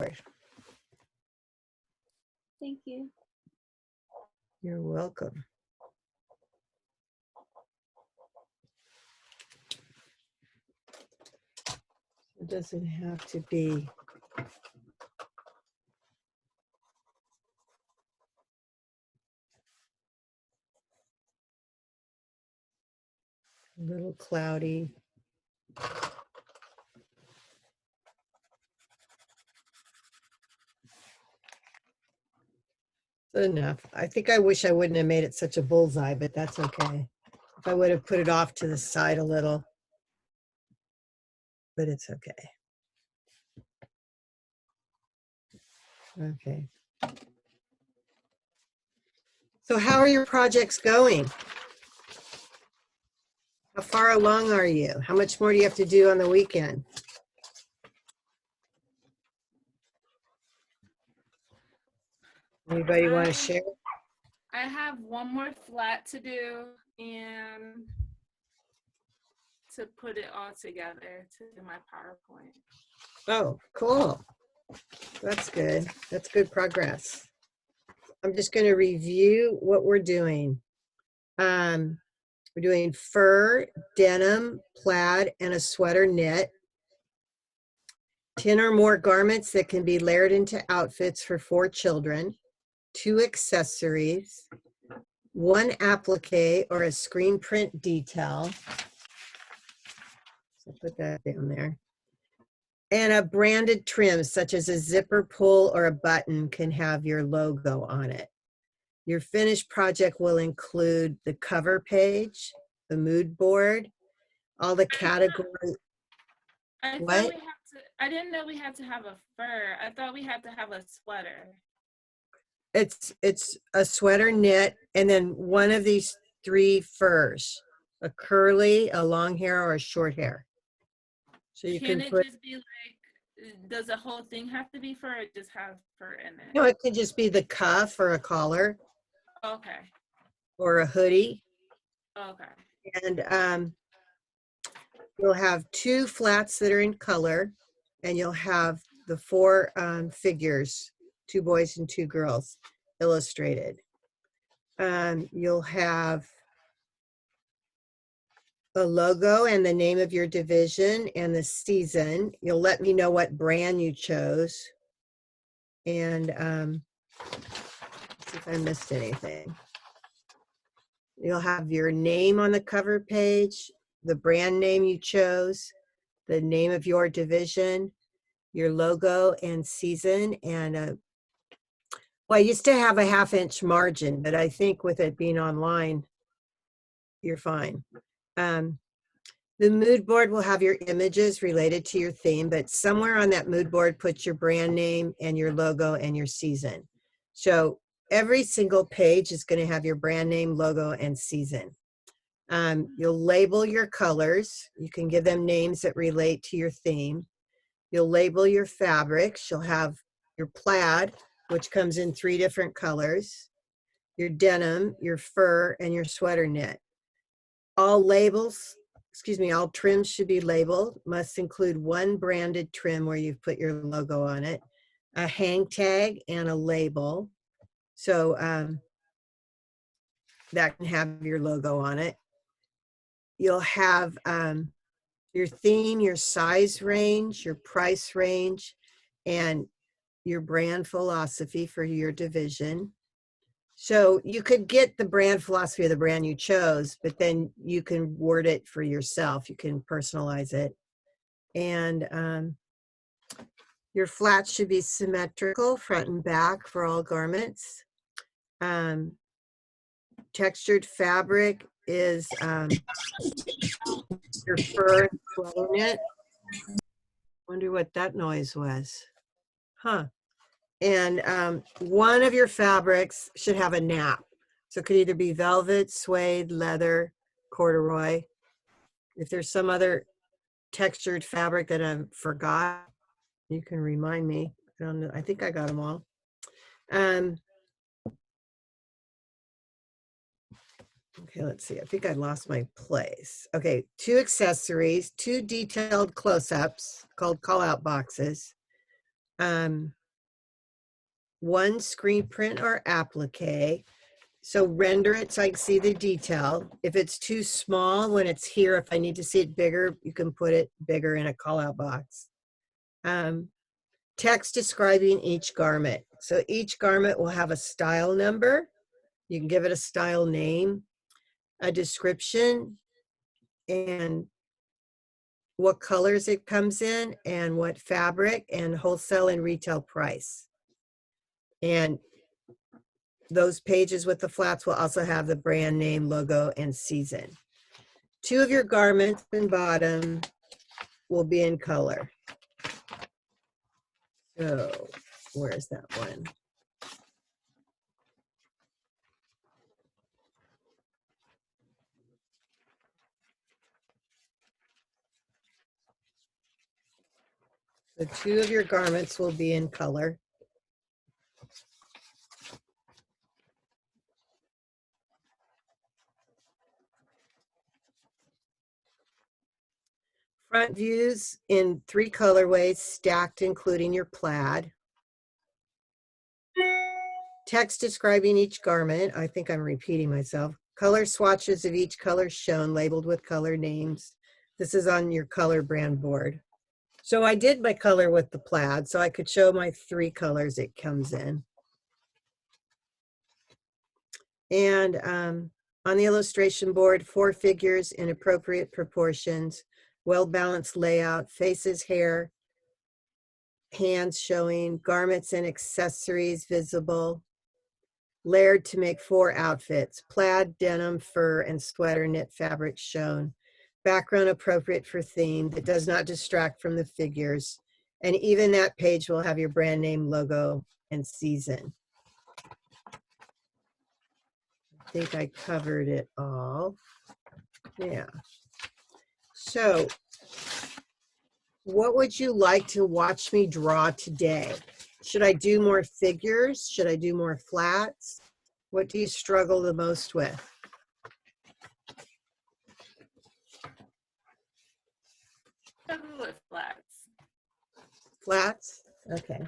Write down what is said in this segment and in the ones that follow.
Thank you. You're welcome. It doesn't have to be. A little cloudy. Good enough. I think I wish I wouldn't have made it such a bullseye, but that's okay. If I would have put it off to the side a little, but it's okay. Okay. So how are your projects going? How far along are you? How much more do you have to do on the weekend? Anybody want to share? I have one more flat to do and to put it all together to do my PowerPoint. Oh, cool. That's good. That's good progress. I'm just going to review what we're doing. We're doing fur, denim, plaid, and a sweater knit. 10 or more garments that can be layered into outfits for 4 children. 2 accessories. 1 applique or a screen print detail. So put that down there. And a branded trim, such as a zipper pull or a button, can have your logo on it. Your finished project will include the cover page, the mood board, all the categories. What? I didn't know we had to have a fur. I thought we had to have a sweater. It's a sweater knit, and then one of these 3 furs, a curly, a long hair, or a short hair. So you can it put, just be like, does the whole thing have to be fur or just have fur in it? no, it could just be the cuff or a collar. Okay. Or a hoodie. Okay. And you'll have 2 flats that are in color, and you'll have the 4 figures, 2 boys and 2 girls, illustrated. You'll have a logo and the name of your division and the season. You'll let me know what brand you chose. And let's see if I missed anything. You'll have your name on the cover page, the brand name you chose, the name of your division, your logo and season, and well, I used to have a 1/2 inch margin, but I think with it being online, you're fine. The mood board will have your images related to your theme, but somewhere on that mood board, put your brand name and your logo and your season. So every single page is going to have your brand name, logo, and season. You'll label your colors. You can give them names that relate to your theme. You'll label your fabrics. You'll have your plaid, which comes in 3 different colors, your denim, your fur, and your sweater knit. All trims should be labeled, must include 1 branded trim where you've put your logo on it, a hang tag, and a label. So that can have your logo on it. You'll have your theme, your size range, your price range, and your brand philosophy for your division. So you could get the brand philosophy of the brand you chose, but then you can word it for yourself. You can personalize it. And your flats should be symmetrical, front and back for all garments. Textured fabric is your fur and sweater knit. Wonder what that noise was. Huh. And one of your fabrics should have a nap. So it could either be velvet, suede, leather, corduroy. If there's some other textured fabric that I forgot, you can remind me. I don't know. I think I got them all. Okay, let's see. I think I lost my place. Okay, 2 accessories, 2 detailed close-ups called call-out boxes, one screen print or applique. So render it so I can see the detail. If it's too small when it's here, if I need to see it bigger, you can put it bigger in a call out box. Text describing each garment. So each garment will have a style number. You can give it a style name, a description, and what colors it comes in, and what fabric, and wholesale and retail price. And those pages with the flats will also have the brand name, logo, and season. 2 of your garments and bottom will be in color. So where is that one? So 2 of your garments will be in color. Front views in 3 colorways, stacked including your plaid. Text describing each garment. I think I'm repeating myself. Color swatches of each color shown, labeled with color names. This is on your color brand board. So I did my color with the plaid, so I could show my 3 colors it comes in. And on the illustration board, 4 figures in appropriate proportions, well-balanced layout, faces, hair, hands showing, garments and accessories visible, layered to make 4 outfits, plaid, denim, fur, and sweater knit fabric shown, background appropriate for theme that does not distract from the figures. And even that page will have your brand name, logo, and season. I think I covered it all. Yeah. So what would you like to watch me draw today? Should I do more figures? Should I do more flats? What do you struggle the most with? Struggle with flats. Flats? Okay.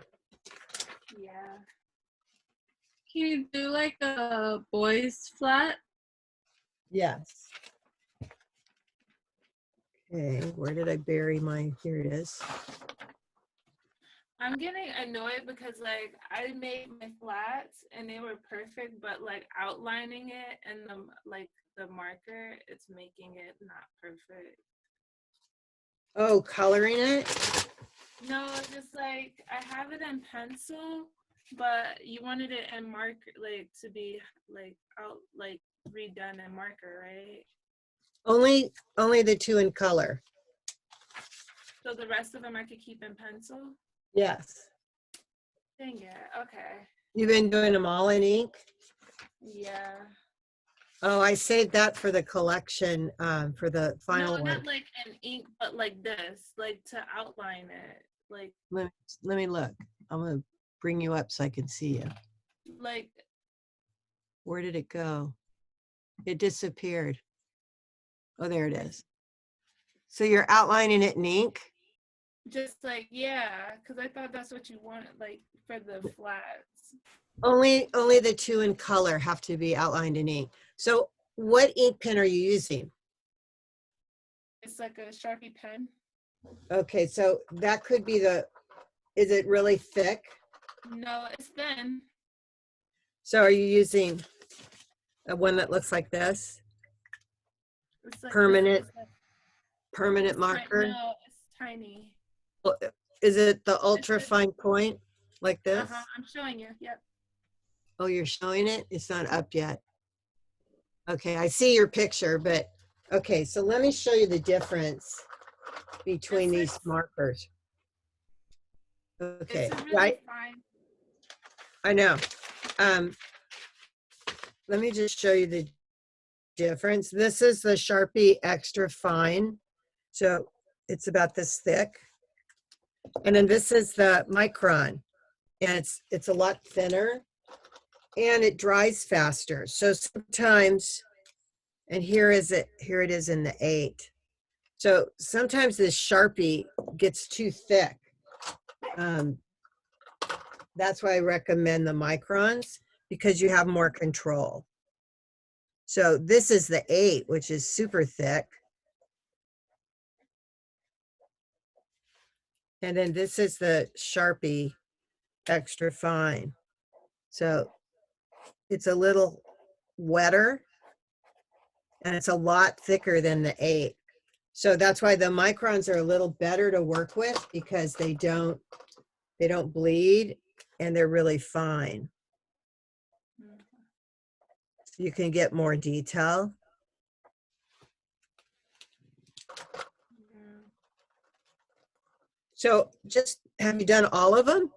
Yeah. Can you do like a boys flat? Yes. Okay, where did I bury my, here it is. I'm getting annoyed because like I made my flats and they were perfect, but like outlining it and the marker, it's making it not perfect. Oh, coloring it? No, just like I have it in pencil, but you wanted it in marker, like to be like out, like redone in marker, right? Only the 2 in color. So the rest of them I could keep in pencil? Yes. Dang it, okay. You've been doing them all in ink? Yeah. Oh, I saved that for the collection, for the final No, one. not like in ink, but like this, like to outline it. Like Let me look. I'm gonna bring you up so I can see you. like Where did it go? It disappeared. Oh, there it is. So you're outlining it in ink? just like, yeah, because I thought that's what you wanted, like for the flats. Only the 2 in color have to be outlined in ink. So what ink pen are you using? It's like a Sharpie pen. Okay, so that could be the, is it really thick? No, it's thin. So are you using a one that looks like this? It's like Permanent, it's like, permanent it's marker? no, it's tiny. Is it the ultra fine point like this? I'm showing you. Yep. Oh, you're showing it? It's not up yet. Okay, I see your picture, but okay, so let me show you the difference between This these is- markers. Okay, It's a really right? fine. I know. Let me just show you the difference. This is the Sharpie Extra Fine. So it's about this thick. And then this is the Micron. And it's a lot thinner and it dries faster. So sometimes, and here it is in the 8. So sometimes this Sharpie gets too thick. that's why I recommend the microns, because you have more control. So this is the 8, which is super thick. And then this is the Sharpie extra fine. So it's a little wetter and it's a lot thicker than the 8. So that's why the microns are a little better to work with, because they don't bleed and they're really fine. So you can get more detail. So just, have you done all of them?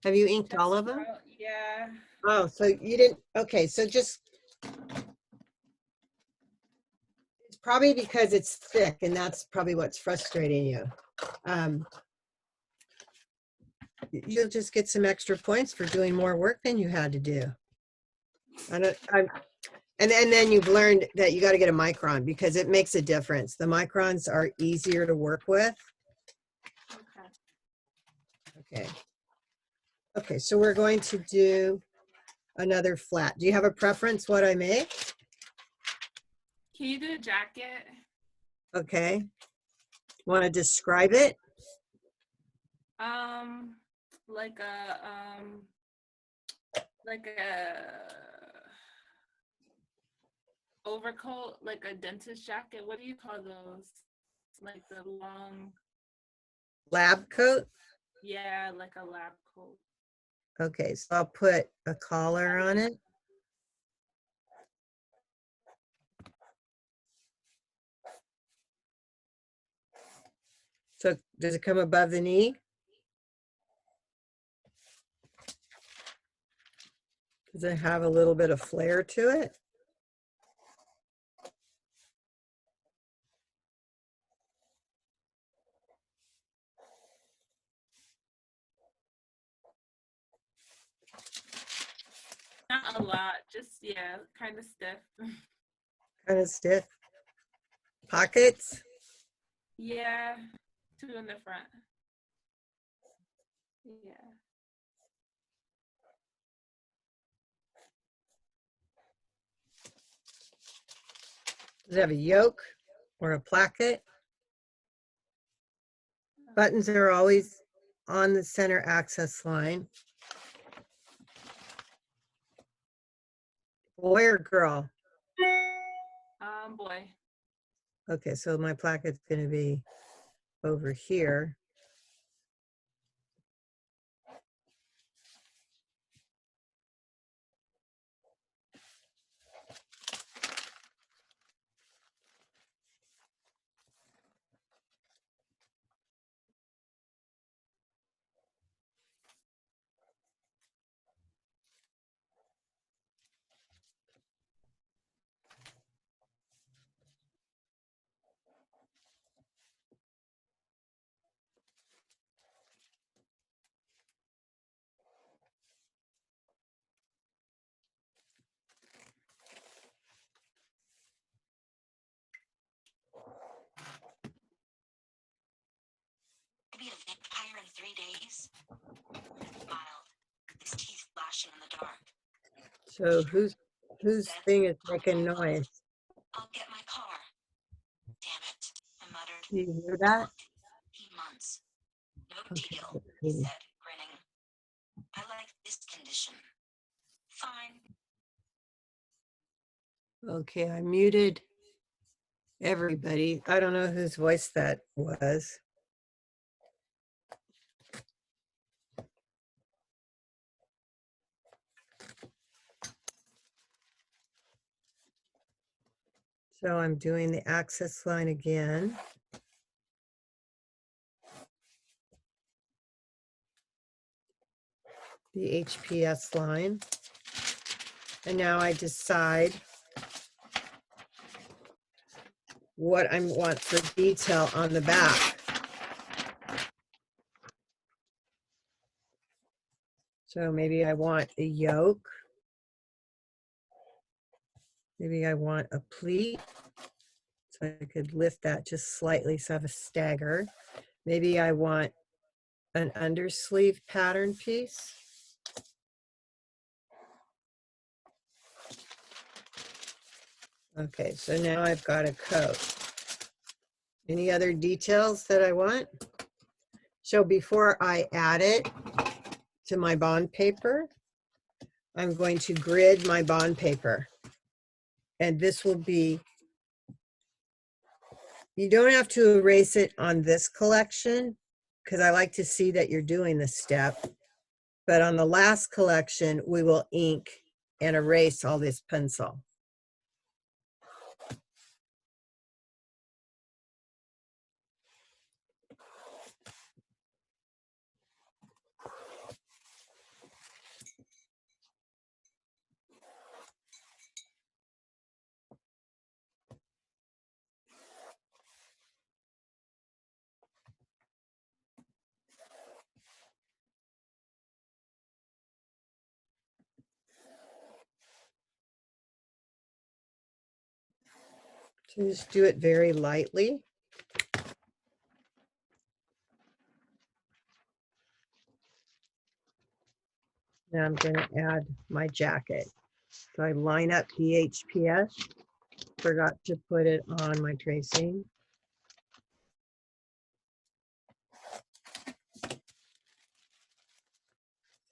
Have you inked all of them? Yeah. Oh, so you didn't, okay, so just, it's probably because it's thick and that's probably what's frustrating you. You'll just get some extra points for doing more work than you had to do. And then you've learned that you got to get a micron, because it makes a difference. The microns are easier to work with. Okay. Okay, so we're going to do another flat. Do you have a preference what I make? Can you do a jacket? Okay. Want to describe it? Like a overcoat, like a dentist jacket. What do you call those? Like the long. Lab coat? Yeah, like a lab coat. Okay, so I'll put a collar on it. So does it come above the knee? Does it have a little bit of flare to it? Not a lot, just yeah, kind of stiff. Kind of stiff. Pockets? Yeah, 2 in the front. Yeah. Does it have a yoke or a placket? Buttons are always on the center access line. Boy or girl? Boy. Okay, so my placket's going to be over here. Be a vampire in 3 days? Mild. His teeth flashing in the dark. So whose thing is making noise? I'll get my car. Damn it, I muttered. Do you hear that? 18 months. No Okay, deal, let's he see. said, grinning. I like this condition. Fine. Okay, I muted everybody. I don't know whose voice that was. So I'm doing the access line again. The HPS line. And now I decide what I want for detail on the back. So maybe I want a yoke. Maybe I want a pleat. So I could lift that just slightly so I have a stagger. Maybe I want an undersleeve pattern piece. Okay, so now I've got a coat. Any other details that I want? So before I add it to my bond paper, I'm going to grid my bond paper. And this will be, you don't have to erase it on this collection because I like to see that you're doing this step. But on the last collection, we will ink and erase all this pencil. So just do it very lightly. Now I'm going to add my jacket. So I line up the HPS. Forgot to put it on my tracing.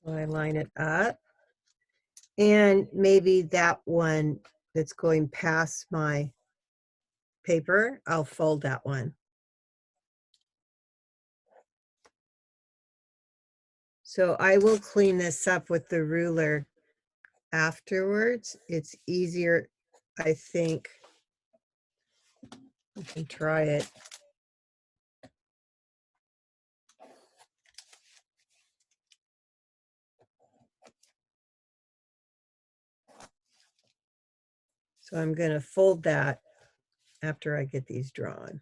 So I line it up. And maybe that one that's going past my paper, I'll fold that one. So I will clean this up with the ruler afterwards. It's easier, I think. I can try it. So I'm going to fold that after I get these drawn.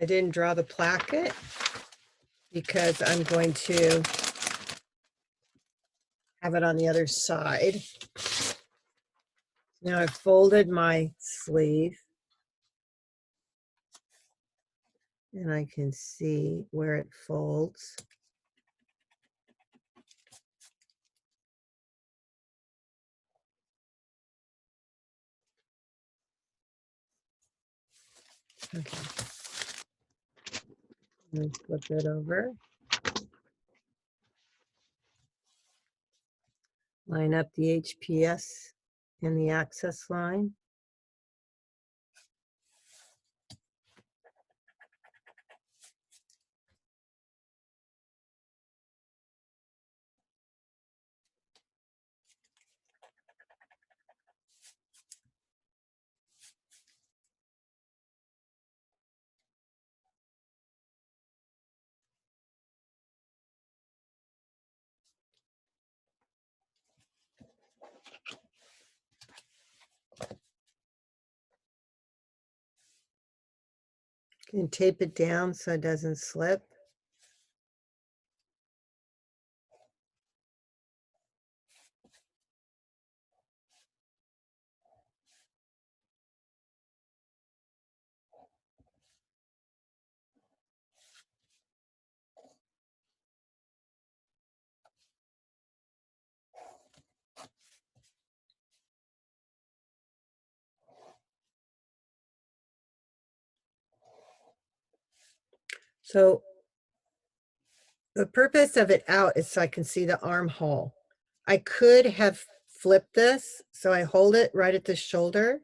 I didn't draw the placket because I'm going to have it on the other side. Now I've folded my sleeve and I can see where it folds. Okay. Let's flip it over. Line up the HPS in the access line. You can tape it down so it doesn't slip. So the purpose of it out is so I can see the armhole. I could have flipped this, so I hold it right at the shoulder,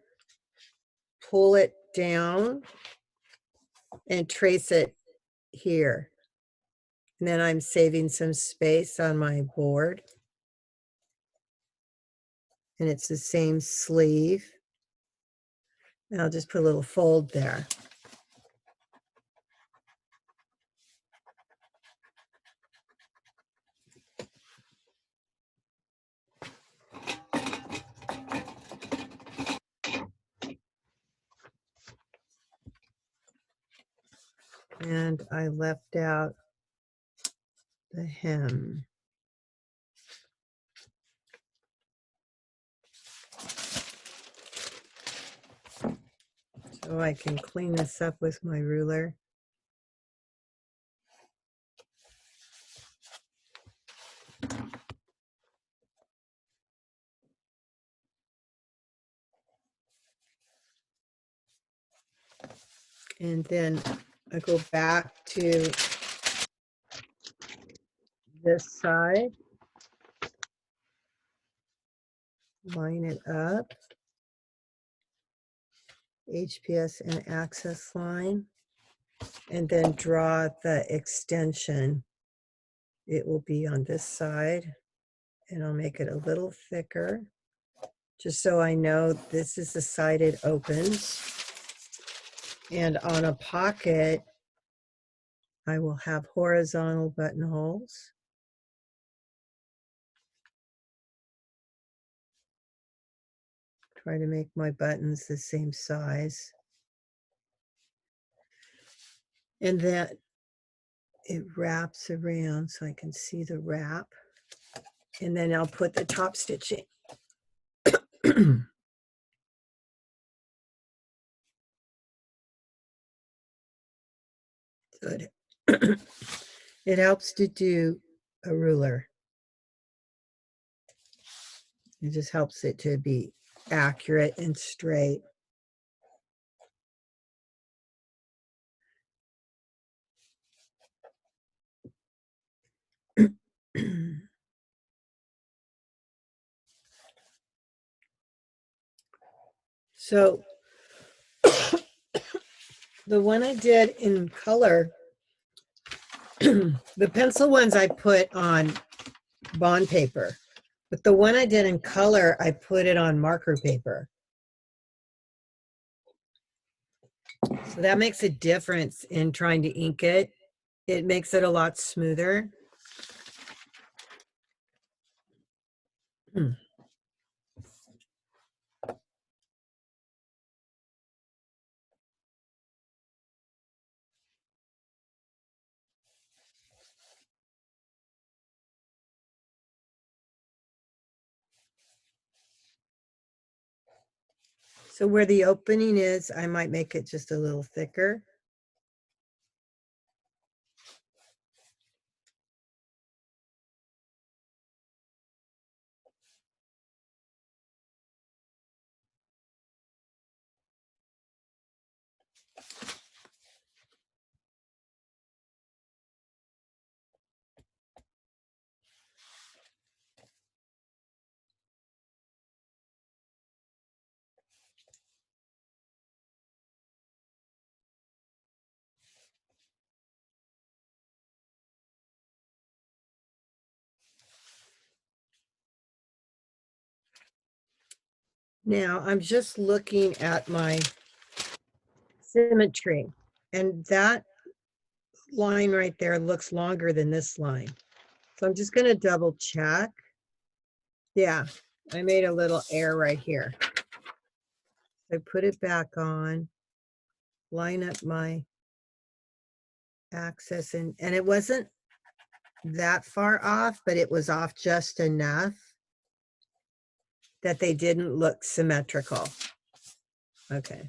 pull it down, and trace it here. And then I'm saving some space on my board. And it's the same sleeve. And I'll just put a little fold there. And I left out the hem. So I can clean this up with my ruler. And then I go back to this side, line it up, HPS and access line, and then draw the extension. It will be on this side, and I'll make it a little thicker, just so I know this is the side it opens. And on a pocket, I will have horizontal buttonholes. Try to make my buttons the same size. And then it wraps around so I can see the wrap. And then I'll put the top stitching. Good. It helps to do a ruler. It just helps it to be accurate and straight. So the one I did in color, the pencil ones I put on bond paper, but the one I did in color, I put it on marker paper. So that makes a difference in trying to ink it. It makes it a lot smoother. So where the opening is, I might make it just a little thicker. Now I'm just looking at my symmetry, and that line right there looks longer than this line. So I'm just going to double check. Yeah, I made a little error right here. I put it back on, line up my axis, and it wasn't that far off, but it was off just enough that they didn't look symmetrical. Okay.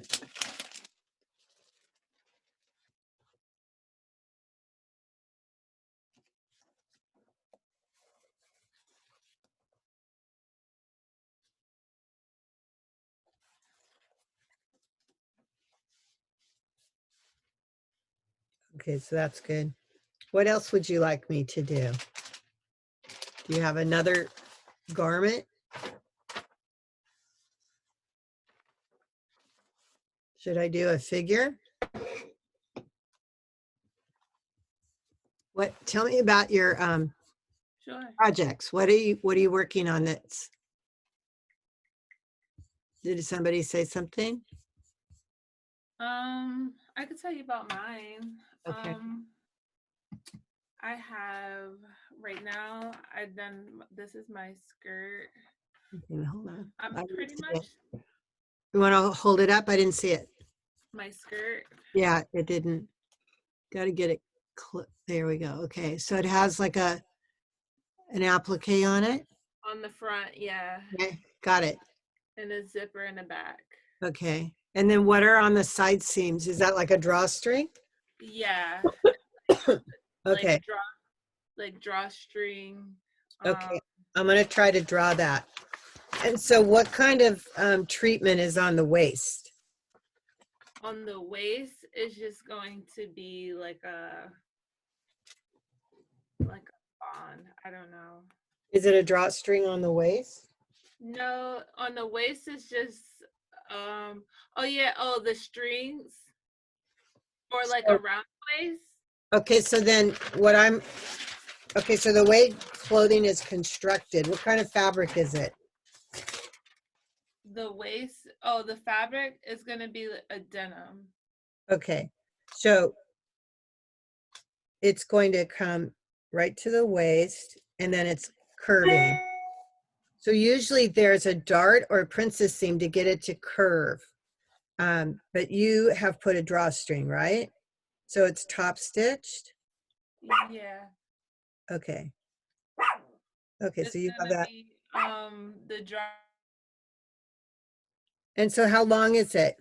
Okay, so that's good. What else would you like me to do? Do you have another garment? Should I do a figure? Tell me about your Sure. projects. What are you working on that's? Did somebody say something? I could tell you about mine. Okay. I have right now. This is my skirt. Okay, hold on. I'm I didn't pretty see much it. You want to hold it up? I didn't see it. my skirt. Yeah, it didn't. Got to get it. There we go. Okay, so it has like an applique on it. On the front, yeah, Okay, got it. and a zipper in the back. Okay, and then what are on the side seams? Is that like a drawstring? Yeah, Okay, like drawstring. okay. I'm gonna try to draw that. And so what kind of treatment is on the waist? On the waist is just going to be like a bond. I don't know. Is it a drawstring on the waist? No, on the waist is just oh yeah, oh the strings or like So- around the waist. Okay, so then okay, so the way clothing is constructed, what kind of fabric is it? The waist, oh the fabric is gonna be a denim. Okay, so it's going to come right to the waist and then it's curving. So usually there's a dart or a princess seam to get it to curve. But you have put a drawstring, right? So it's top stitched? Yeah. Okay. Okay, It's so you have gonna that. be the draw. And so how long is it?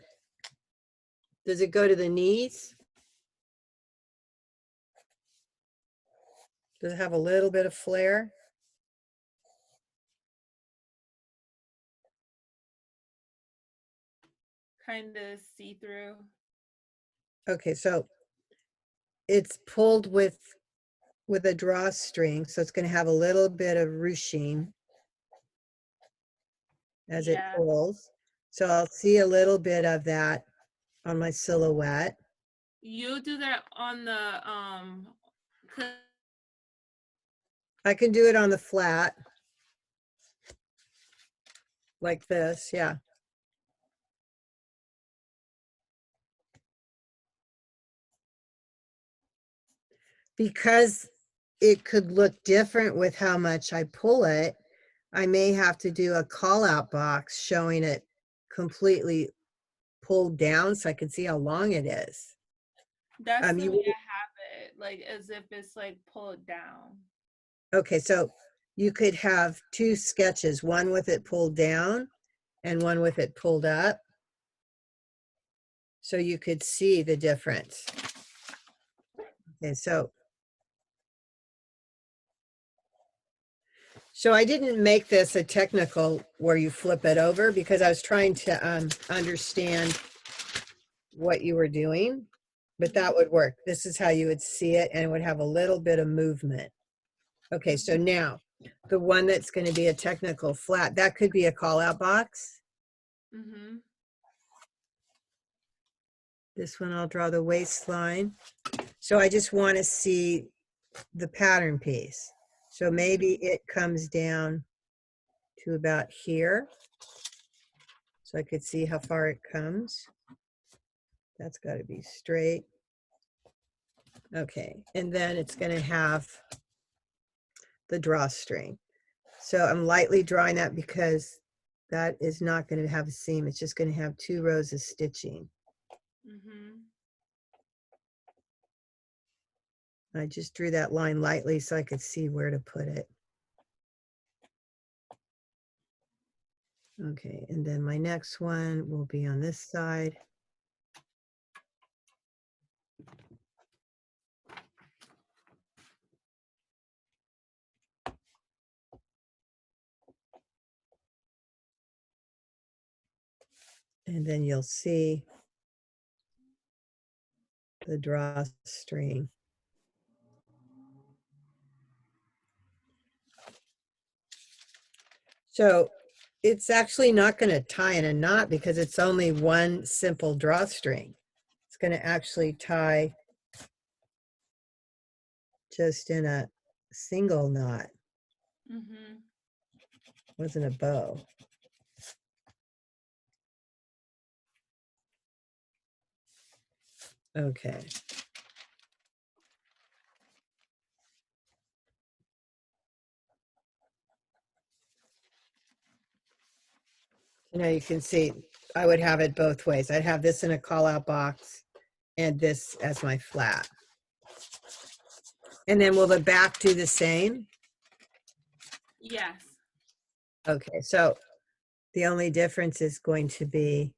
Does it go to the knees? Does it have a little bit of flare? Kind of see through. Okay, so it's pulled with a drawstring, so it's going to have a little bit of ruching as it Yeah. pulls. So I'll see a little bit of that on my silhouette. You do that on the 'cause I can do it on the flat like this, yeah. Because it could look different with how much I pull it, I may have to do a call out box showing it completely pulled down so I can see how long it is. that's the You way I have it, like as if it's like pulled down. Okay, so you could have two sketches, one with it pulled down and one with it pulled up. So you could see the difference. Okay, so I didn't make this a technical where you flip it over because I was trying to understand what you were doing, but that would work. This is how you would see it and it would have a little bit of movement. Okay, so now the one that's going to be a technical flat, that could be a call out box. Mm-hmm. This one I'll draw the waistline. So I just want to see the pattern piece. So maybe it comes down to about here. So I could see how far it comes. That's got to be straight. Okay, and then it's going to have the drawstring. So I'm lightly drawing that because that is not going to have a seam. It's just going to have 2 rows of stitching. Mm-hmm. I just drew that line lightly so I could see where to put it. Okay, and then my next one will be on this side. And then you'll see the drawstring. So it's actually not going to tie in a knot because it's only one simple drawstring. It's going to actually tie just in a single knot. Mm-hmm. Wasn't a bow. Okay. Now you can see I would have it both ways. I'd have this in a call out box and this as my flat. And then will the back do the same? Yes. Okay, so the only difference is going to be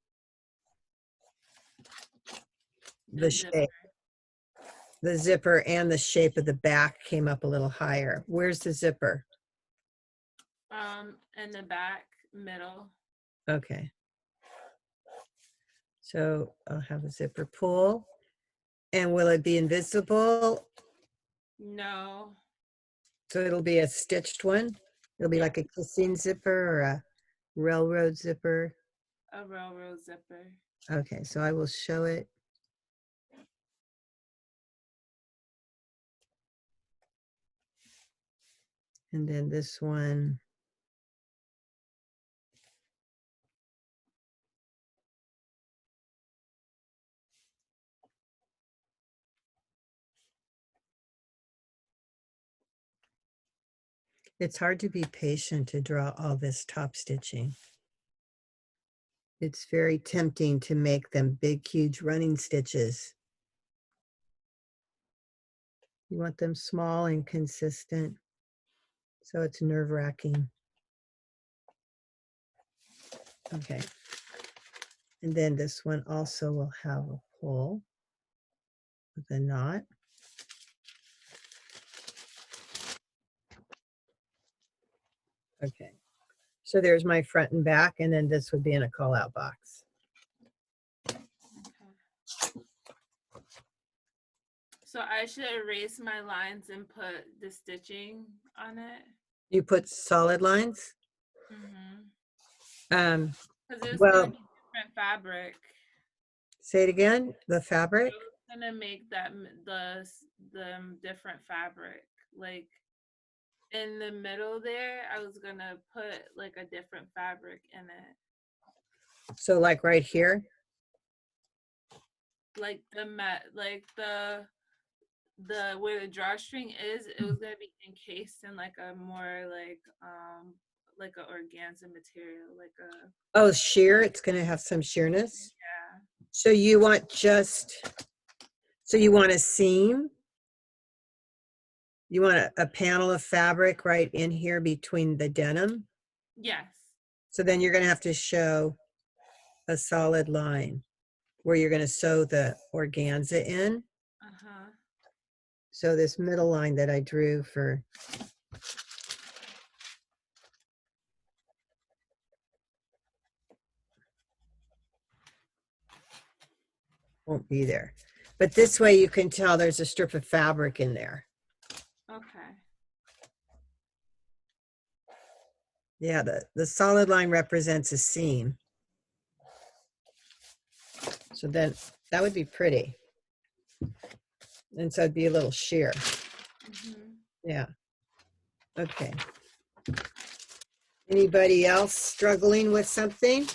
the zipper. shape. The zipper and the shape of the back came up a little higher. Where's the zipper? In the back middle. Okay. So I'll have a zipper pull. And will it be invisible? No. So it'll be a stitched one? It'll be Yeah. like a kissing zipper or a railroad zipper? A railroad zipper. Okay, so I will show it. And then this one. It's hard to be patient to draw all this top stitching. It's very tempting to make them big, huge running stitches. You want them small and consistent. So it's nerve-wracking. Okay. And then this one also will have a hole with a knot. Okay. So there's my front and back, and then this would be in a call-out box. Okay. So I should erase my lines and put the stitching on it. You put solid lines? Mm-hmm. Because it's Well, gonna be different fabric. say it again, the fabric? I was gonna make that the different fabric. Like in the middle there, I was gonna put like a different fabric in it. So like right here? Like the where the drawstring is, it was gonna be encased in like a more like a organza material, like a Oh, sheer, it's gonna have some sheerness. yeah. So you want so you want a seam? You want a panel of fabric right in here between the denim? Yes. So then you're gonna have to show a solid line where you're gonna sew the organza in. Uh-huh. So this middle line that I drew for won't be there. But this way you can tell there's a strip of fabric in there. Okay. Yeah, the solid line represents a seam. So then that would be pretty. And so it'd be a little sheer. Mm-hmm. Yeah. Okay. Anybody else struggling with something?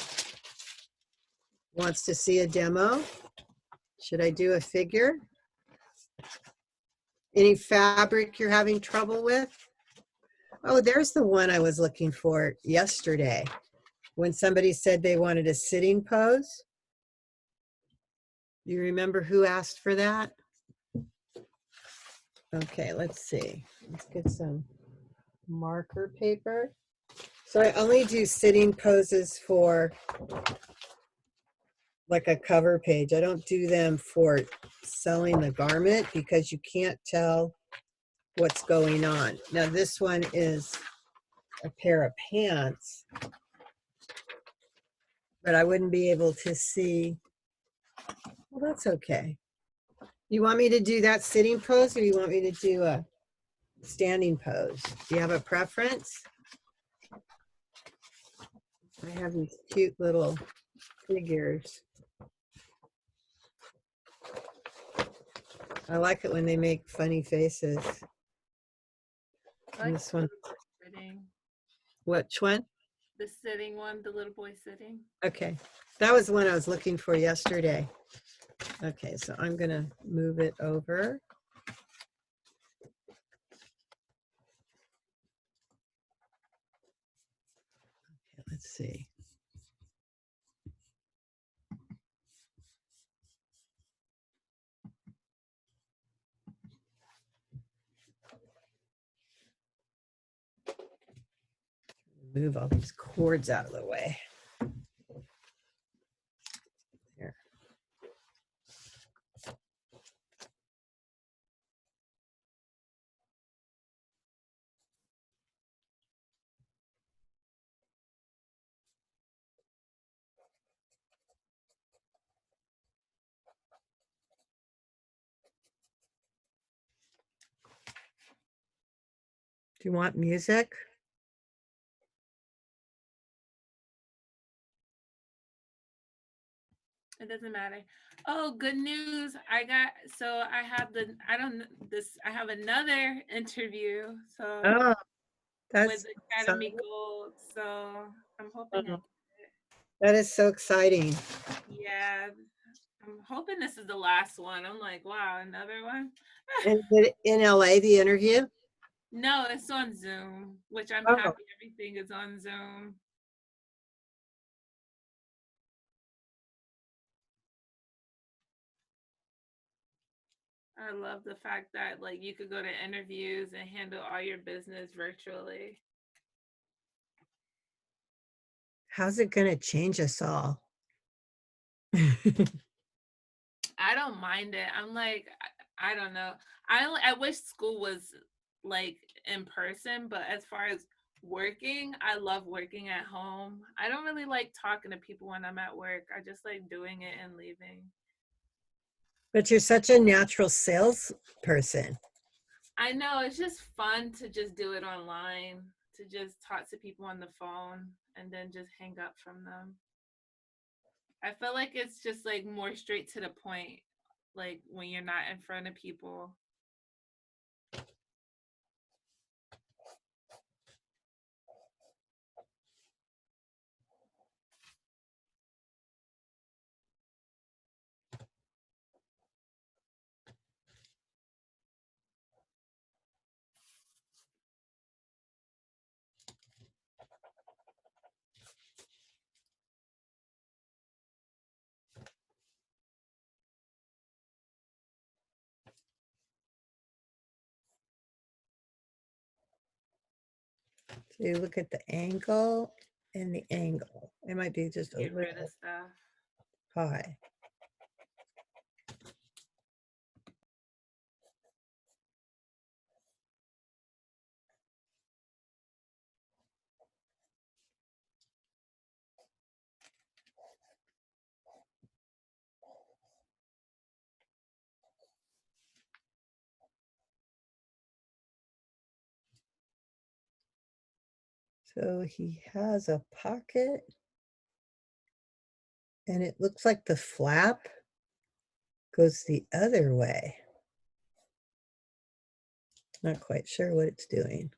Wants to see a demo? Should I do a figure? Any fabric you're having trouble with? Oh, there's the one I was looking for yesterday when somebody said they wanted a sitting pose. Do you remember who asked for that? Okay, let's see. Let's get some marker paper. So I only do sitting poses for like a cover page. I don't do them for sewing the garment because you can't tell what's going on. Now this one is a pair of pants, but I wouldn't be able to see. Well, that's okay. You want me to do that sitting pose or you want me to do a standing pose? Do you have a preference? I have these cute little figures. I like it when they make funny faces. I like This the one, little boy sitting. which one? The sitting one, the little boy sitting. Okay, that was the one I was looking for yesterday. Okay, so I'm gonna move it over. Okay, let's see. Move all these cords out of the way. There. Do you want music? It doesn't matter. Oh, good news. I have I don't kn- this I have another interview. So Oh, with that's Academy exciting. Gold. So I'm hoping Oh, that is so exciting. yeah. I'm hoping this is the last one. I'm like, wow, another one. And did it in LA, the interview? No, it's on Zoom, which I'm Oh, happy everything is on Zoom. I love the fact that like you could go to interviews and handle all your business virtually. how's it gonna change us all? I don't mind it. I'm like, I don't know. I wish school was like in person, but as far as working, I love working at home. I don't really like talking to people when I'm at work. I just like doing it and leaving. But you're such a natural salesperson. I know it's just fun to just do it online, to just talk to people on the phone and then just hang up from them. I feel like it's just like more straight to the point, like when you're not in front of people. So you look at the angle and the angle. It might be just a Get rid of little stuff. high. So he has a pocket and it looks like the flap goes the other way. Not quite sure what it's doing.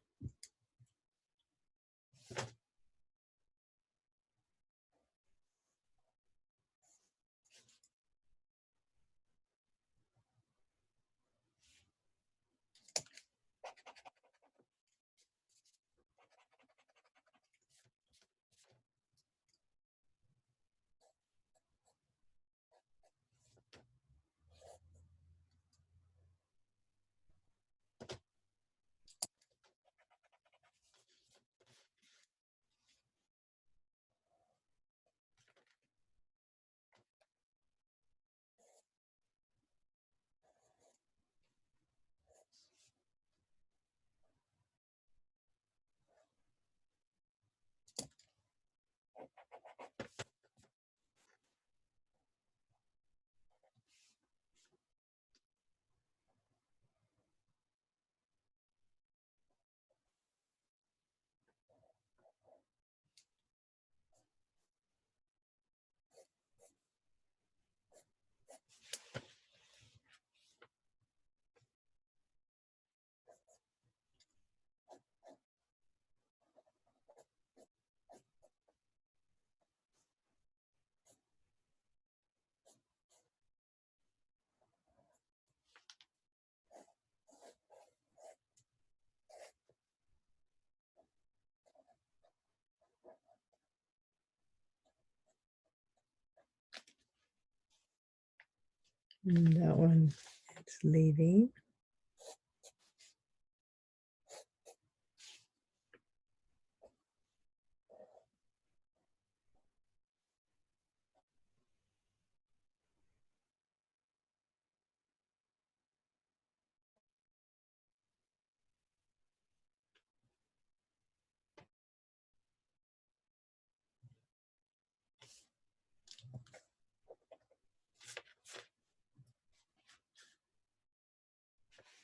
That one, it's leaving.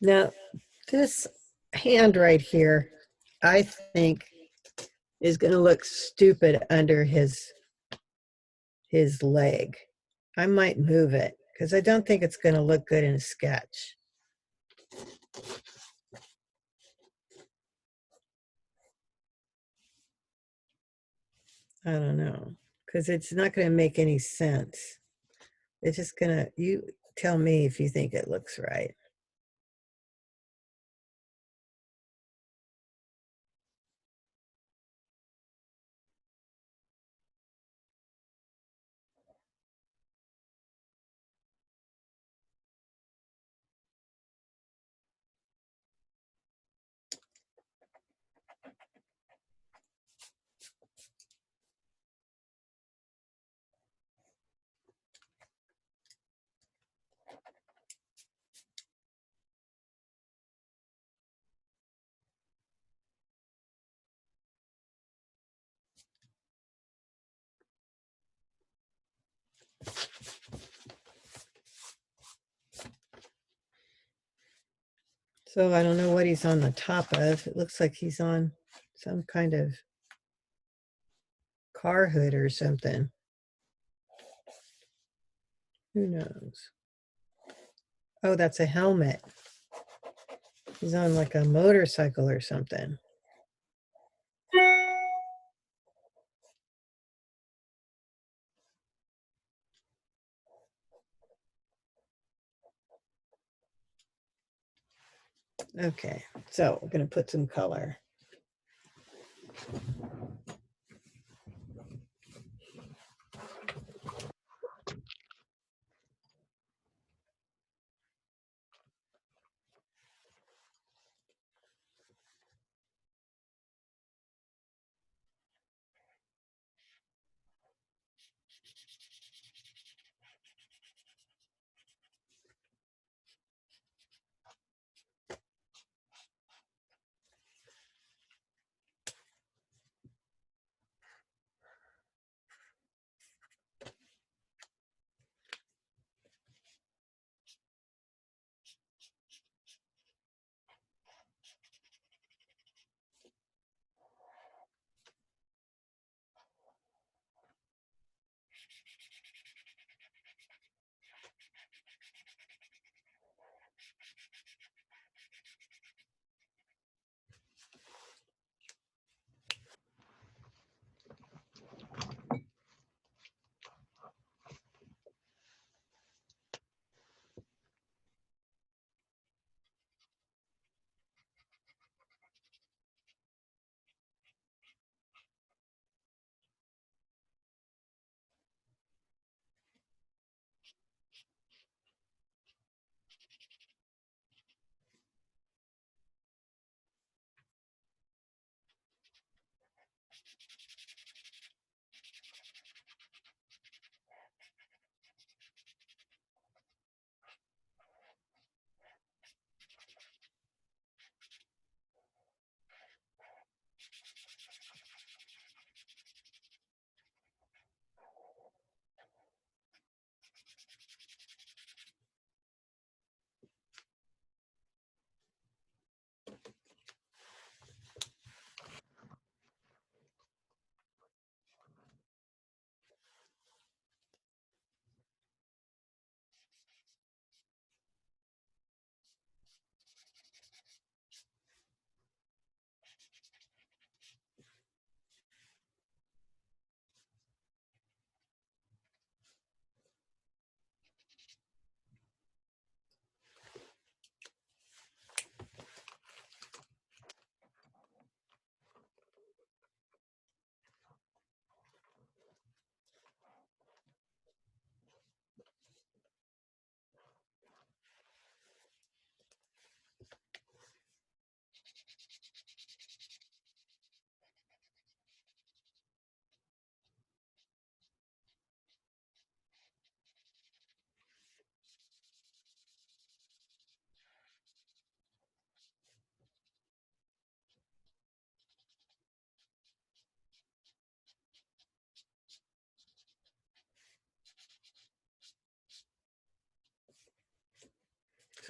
Now, this hand right here, I think is going to look stupid under his leg. I might move it because I don't think it's going to look good in a sketch. I don't know, because it's not going to make any sense. It's just going to, you tell me if you think it looks right. So I don't know what he's on the top of. It looks like he's on some kind of car hood or something. Who knows? Oh, that's a helmet. He's on like a motorcycle or something. Okay, so we're going to put some color.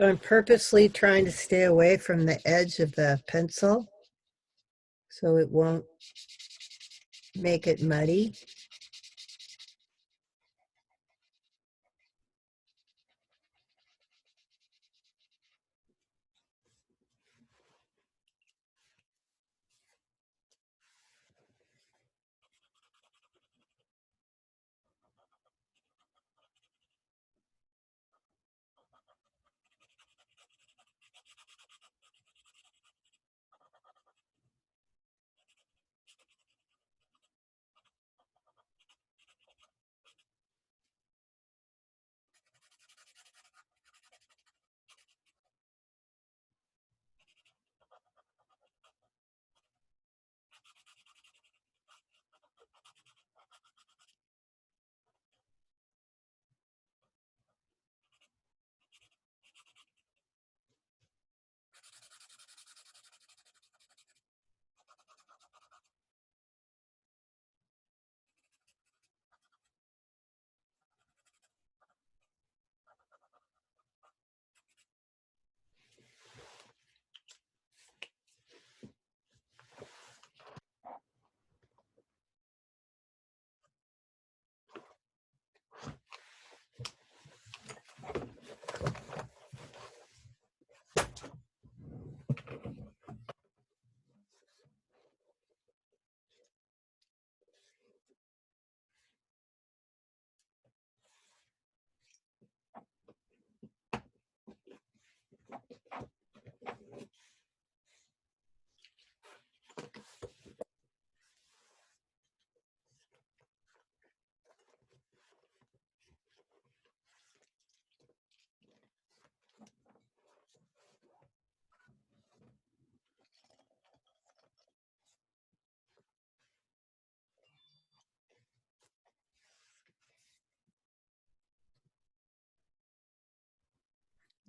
So I'm purposely trying to stay away from the edge of the pencil so it won't make it muddy.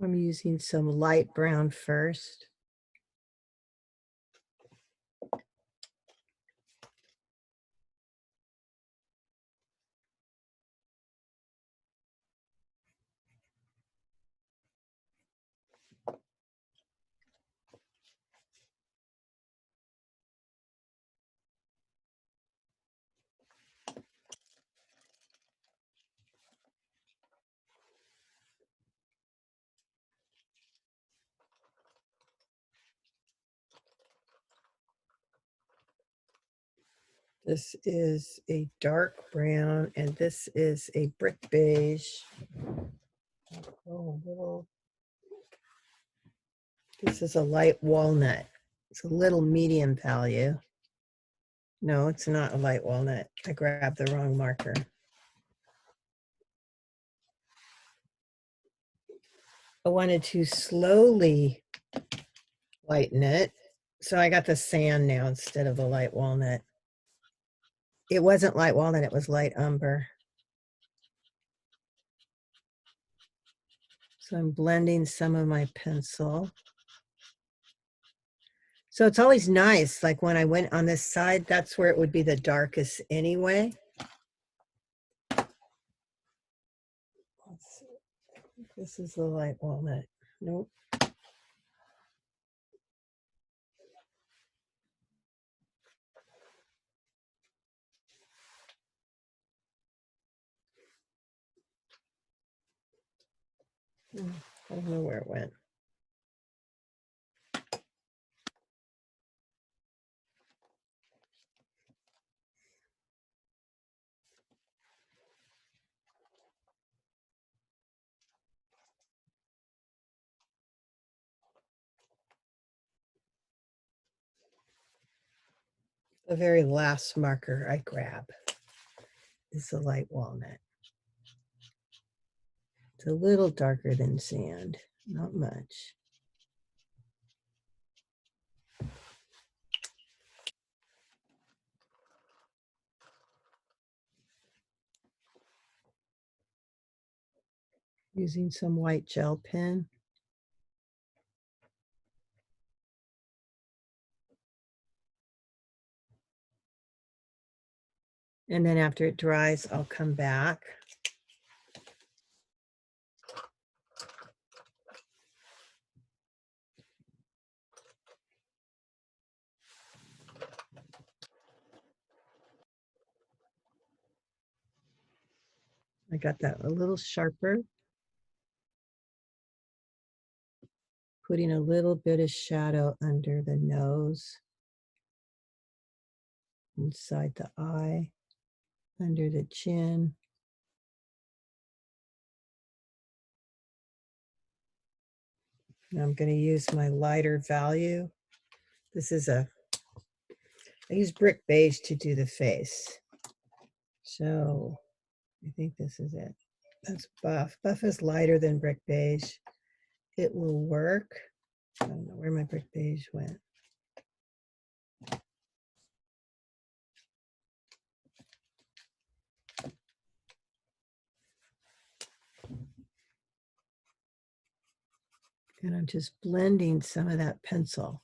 I'm using some light brown first. This is a dark brown, and this is a brick beige. Oh, little. This is a light walnut. It's a little medium value. No, it's not a light walnut. I grabbed the wrong marker. I wanted to slowly lighten it. So I got the sand now instead of the light walnut. It wasn't light walnut, it was light umber. So I'm blending some of my pencil. So it's always nice, like when I went on this side, that's where it would be the darkest anyway. Let's see. This is the light walnut. Nope. I don't know where it went. The very last marker I grab is the light walnut. It's a little darker than sand, not much. Using some white gel pen. And then after it dries, I'll come back. I got that a little sharper. Putting a little bit of shadow under the nose, inside the eye, under the chin. And I'm going to use my lighter value. This is I use brick beige to do the face. So I think this is it. That's buff. Buff is lighter than brick beige. It will work. I don't know where my brick beige went. And I'm just blending some of that pencil.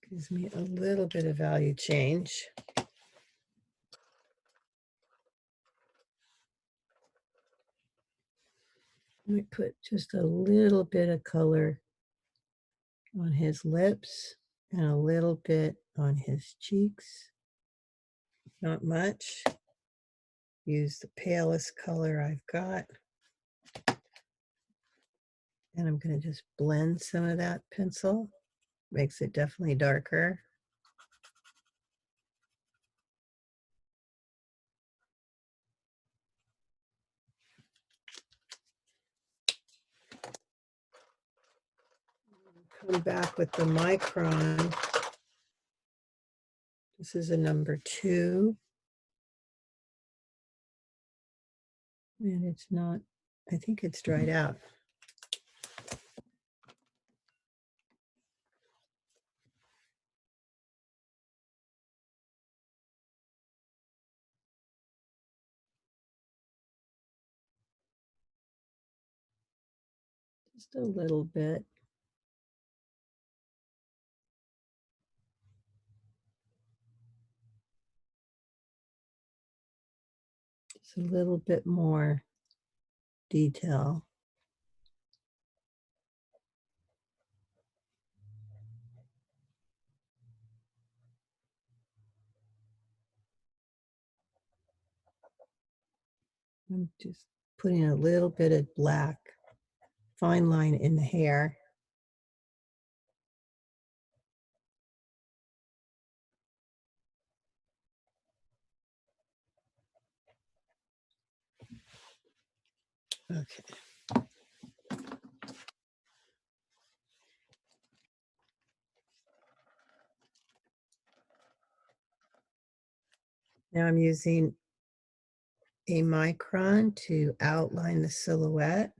Gives me a little bit of value change. Let me put just a little bit of color on his lips and a little bit on his cheeks. Not much. Use the palest color I've got. And I'm going to just blend some of that pencil. Makes it definitely darker. Come back with the Micron. This is a number 2. And it's not, I think it's dried out. Just a little bit. Just a little bit more detail. I'm just putting a little bit of black fine line in the hair. Okay. Now I'm using a micron to outline the silhouette.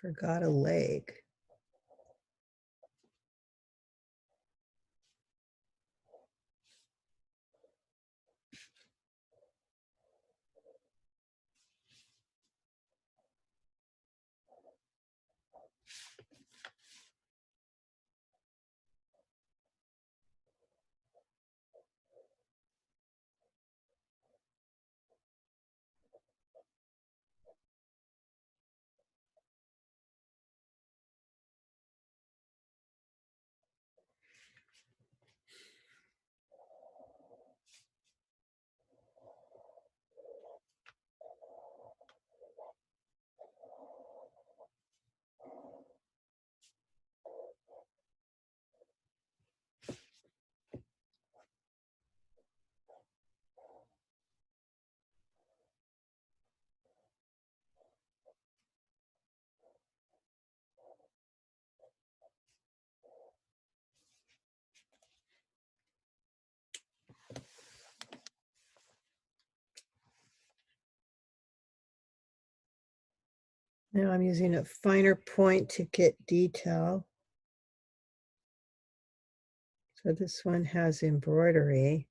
Forgot a leg. Now I'm using a finer point to get detail. So this one has embroidery.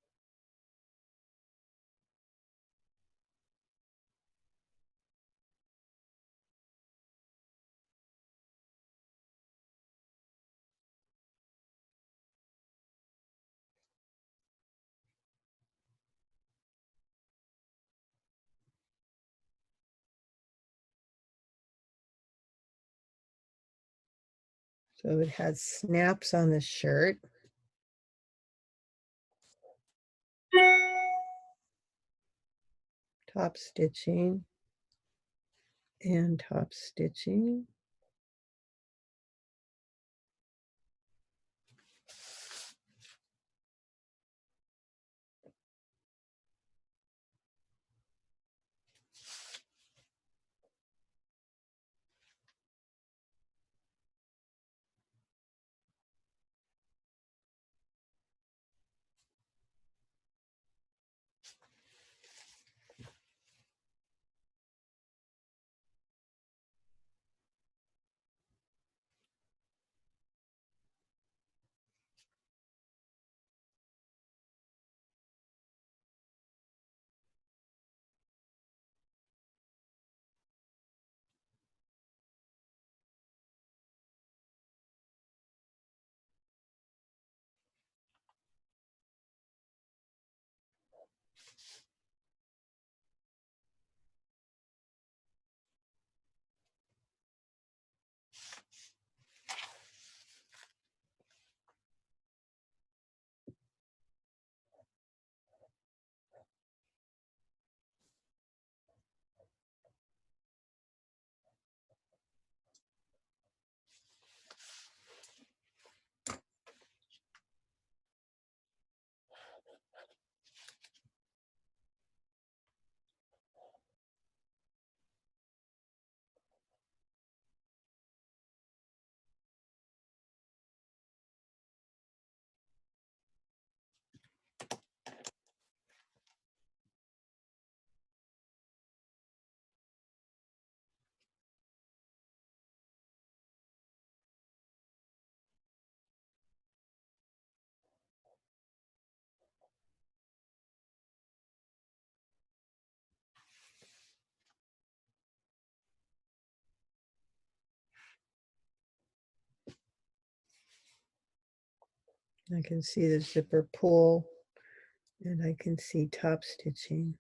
So it has snaps on the shirt. Top stitching and top stitching. I can see the zipper pull and I can see top stitching.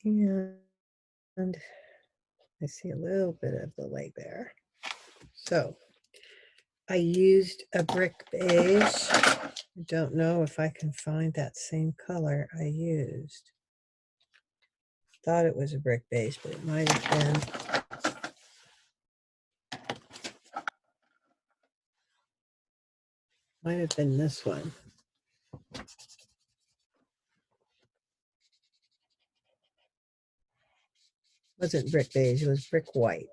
And I see a little bit of the leg there. So I used a brick beige. I don't know if I can find that same color I used. Thought it was a brick beige, but it might have been this one. Wasn't brick beige, it was brick white.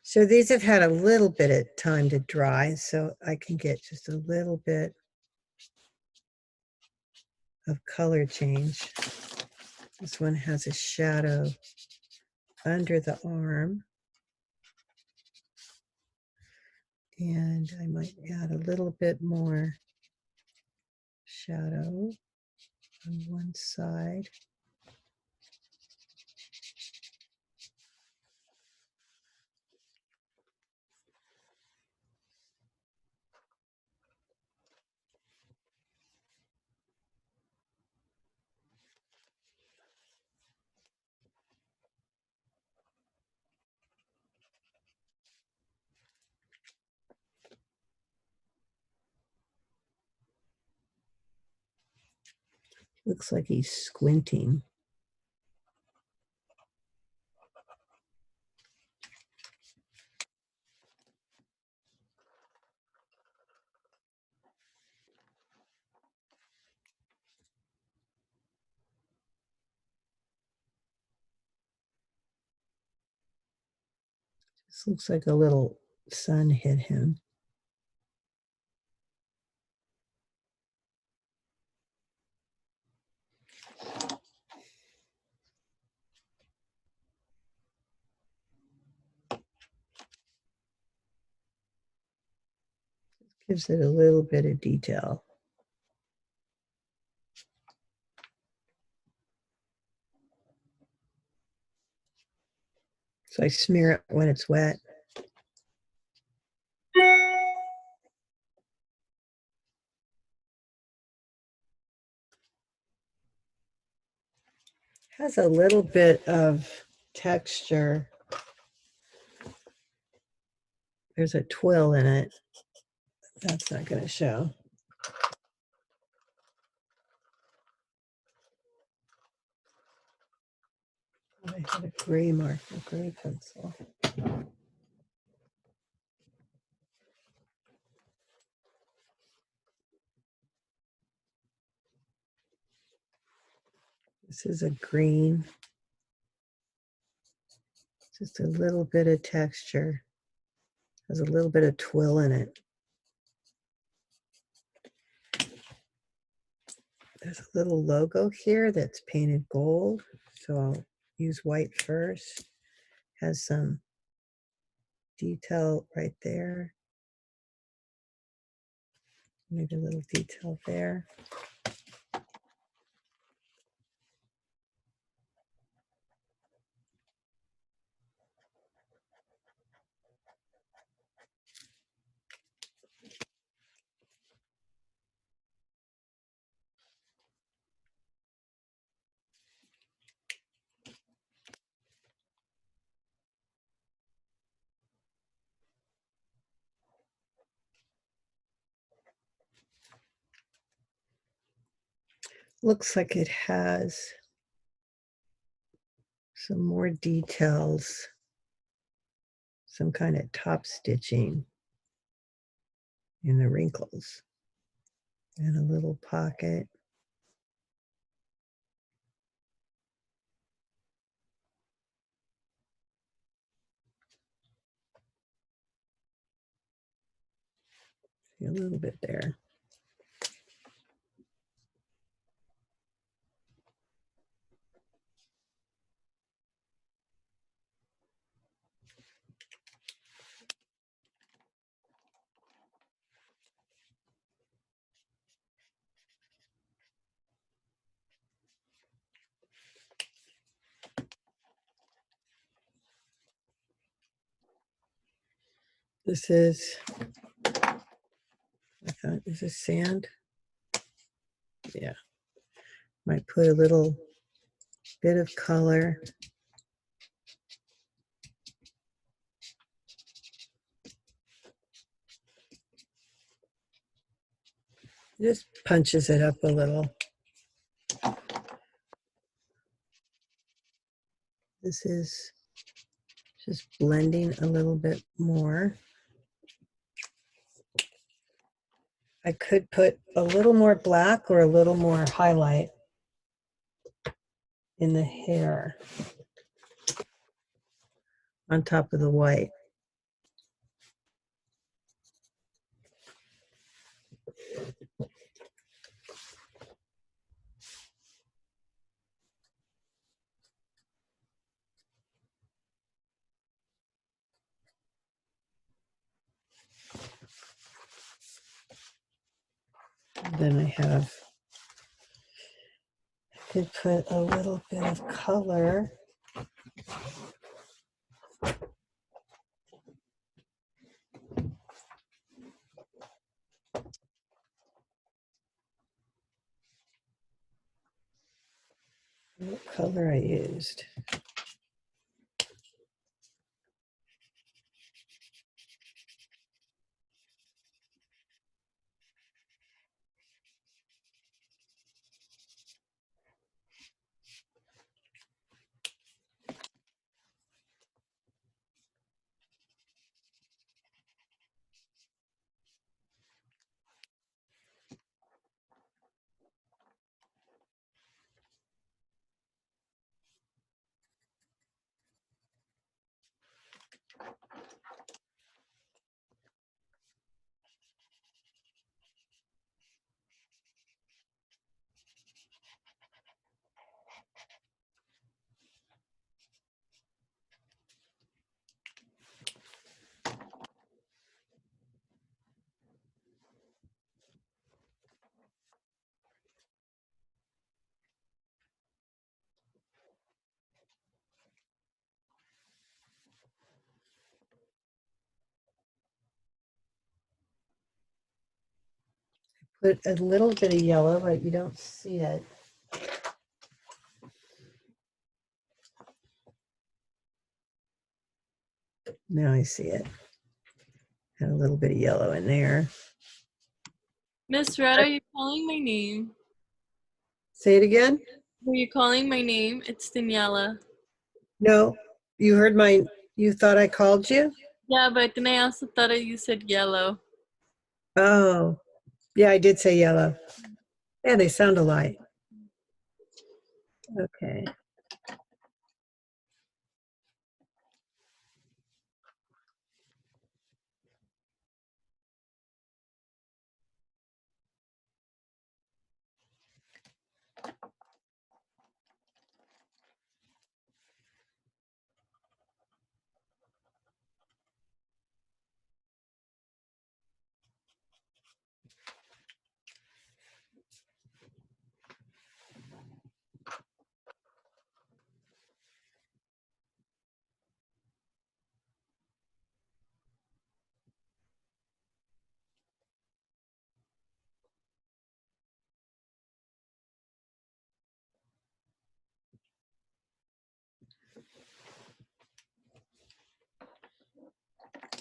So these have had a little bit of time to dry, so I can get just a little bit of color change. This one has a shadow under the arm. And I might add a little bit more shadow on one side. Looks like he's squinting. This looks like a little sun hit him. Gives it a little bit of detail. So I smear it when it's wet. Has a little bit of texture. There's a twill in it. That's not going to show. I had a gray marker, gray pencil. This is a green. Just a little bit of texture. Has a little bit of twill in it. There's a little logo here that's painted gold. So I'll use white first. Has some detail right there. Maybe a little detail there. Looks like it has some more details, some kind of top stitching in the wrinkles and a little pocket. A little bit there. This is, I thought, is this sand? Yeah. Might put a little bit of color. Just punches it up a little. This is just blending a little bit more. I could put a little more black or a little more highlight in the hair on top of the white. Then I could put a little bit of color. What color I used? Put a little bit of yellow, but you don't see it. Now I see it. Had a little bit of yellow in there. Miss Red, are you calling my name? Say it again. Were you calling my name? It's Daniela. No, you heard you thought I called you? Yeah, but then I also thought you said yellow. Oh, yeah, I did say yellow. Yeah, they sound alike. Okay.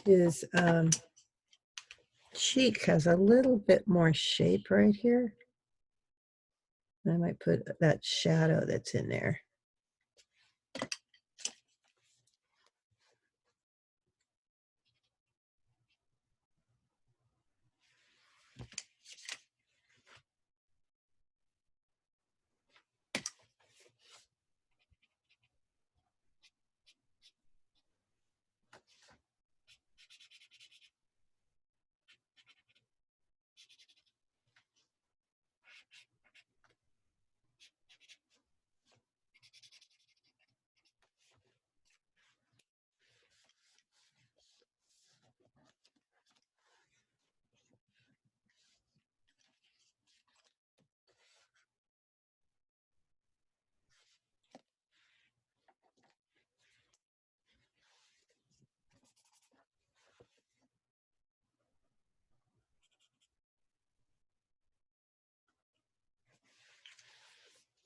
His cheek has a little bit more shape right here. I might put that shadow that's in there.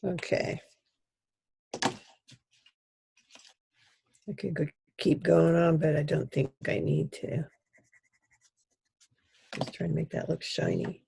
Okay. I could keep going on, but I don't think I need to. Just trying to make that look shiny.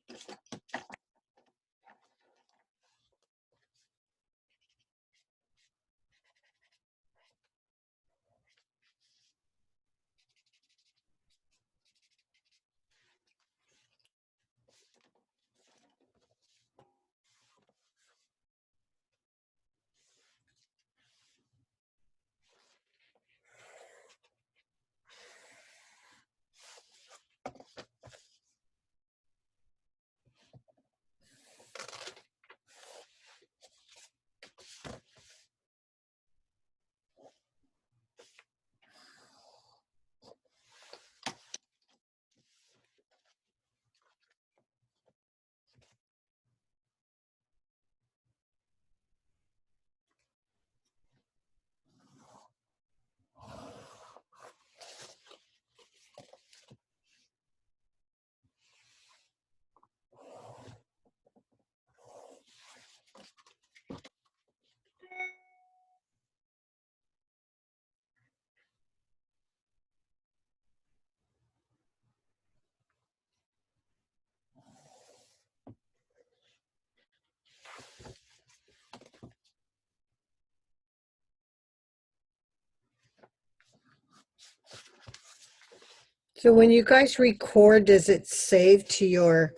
So when you guys record, does it save to your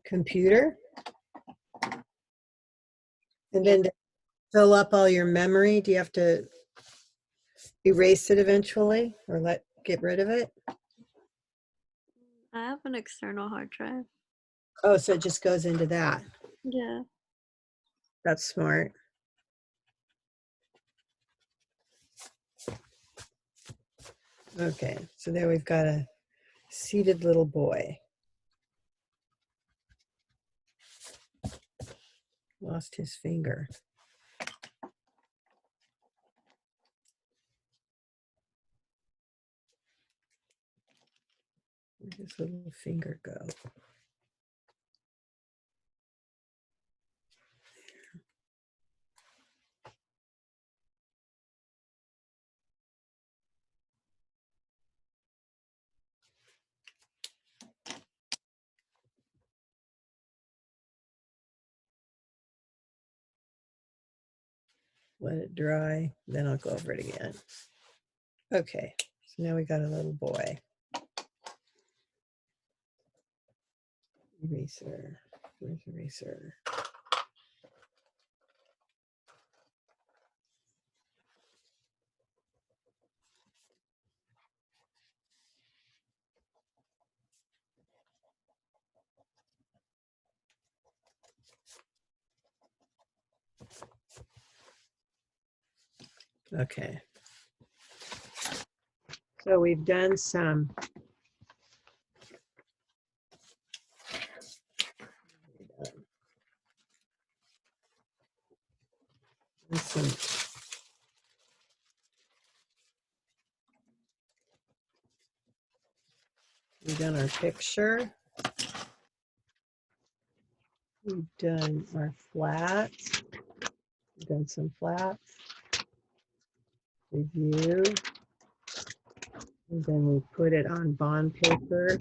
computer? And then to fill up all your memory, do you have to erase it eventually or get rid of it? I have an external hard drive. Oh, so it just goes into that. Yeah. That's smart. Okay, so there we've got a seated little boy. Lost his finger. Where'd his little finger go? let it dry, then I'll go over it again. Okay, so now we got a little boy. Eraser, where's eraser? Okay. So we've done some. Some we've done our picture. We've done our flats. We've done some flats. Review. And then we put it on bond paper.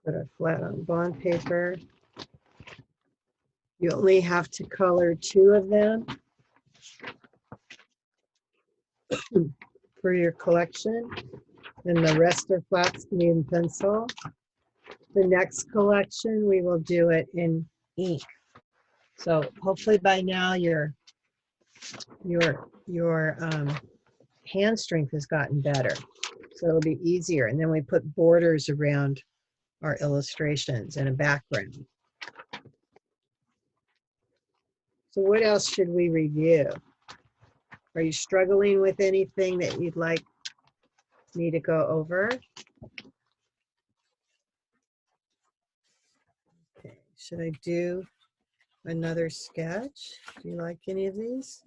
Put a flat on bond paper. You only have to color 2 of them for your collection, and the rest are flats in pencil. The next collection, we will do it in ink. So hopefully by now your hand strength has gotten better. So it'll be easier. And then we put borders around our illustrations and a background. So what else should we review? Are you struggling with anything that you'd like me to go over? Okay, should I do another sketch? Do you like any of these?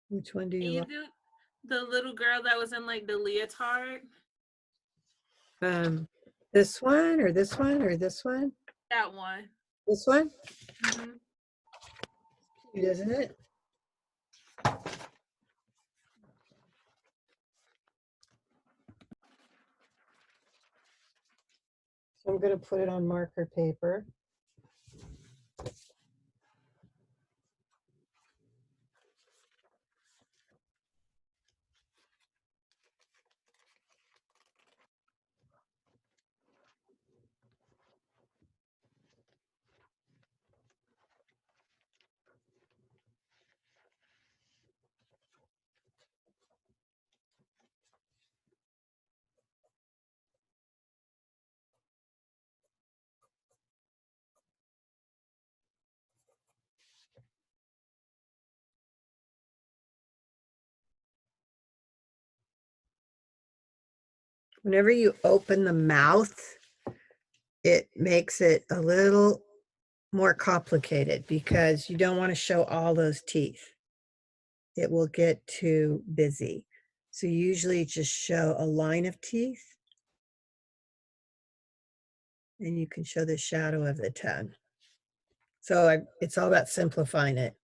Which one do Can you you like? do the little girl that was in like the leotard? This one or this one or this one? That one. This one? Hmm. Cute, isn't it? So I'm going to put it on marker paper. Whenever you open the mouth, it makes it a little more complicated because you don't want to show all those teeth. It will get too busy. So you usually just show a line of teeth and you can show the shadow of the tongue. So it's all about simplifying it.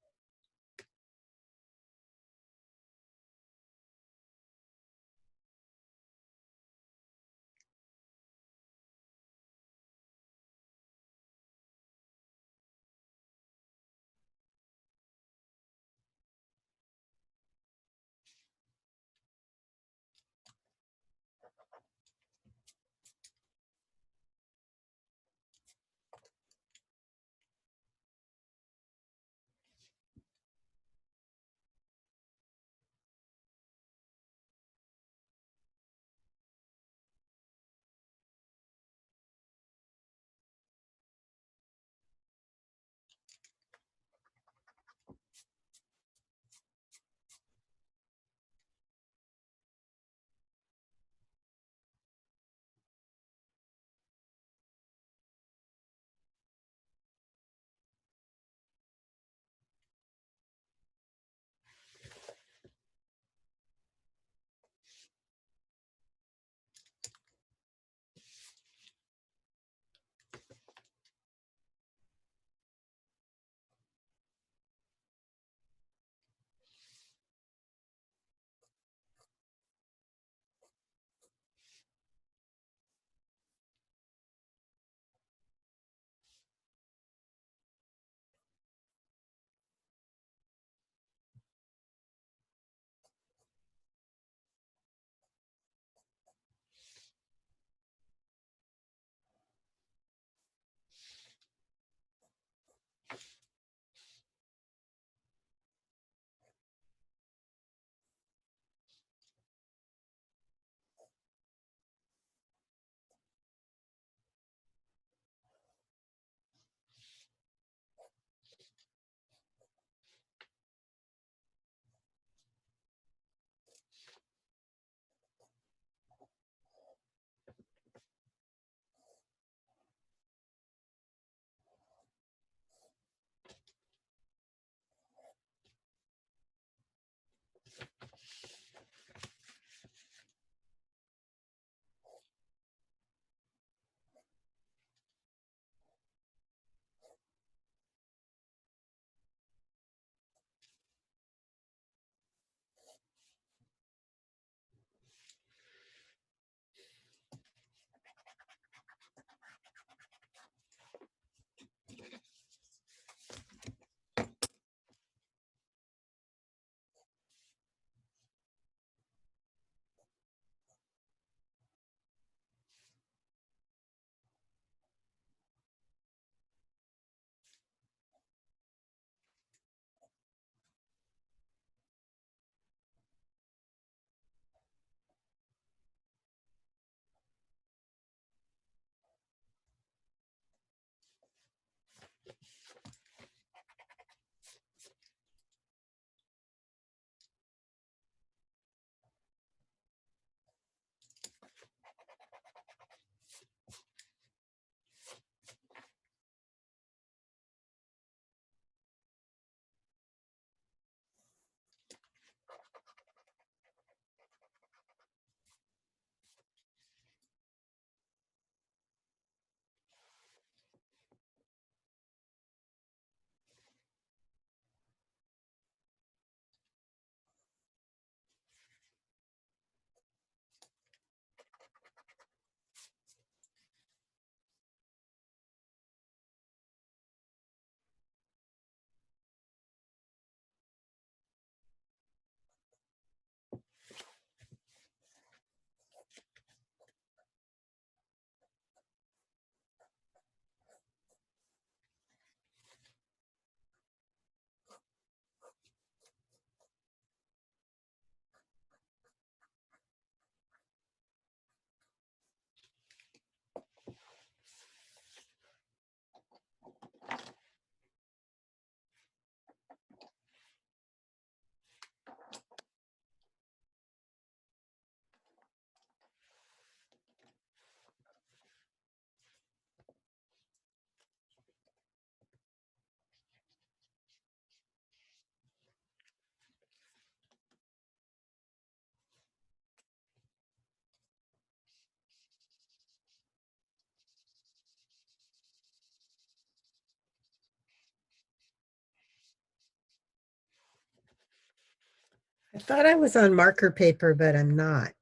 I thought I was on marker paper, but I'm not.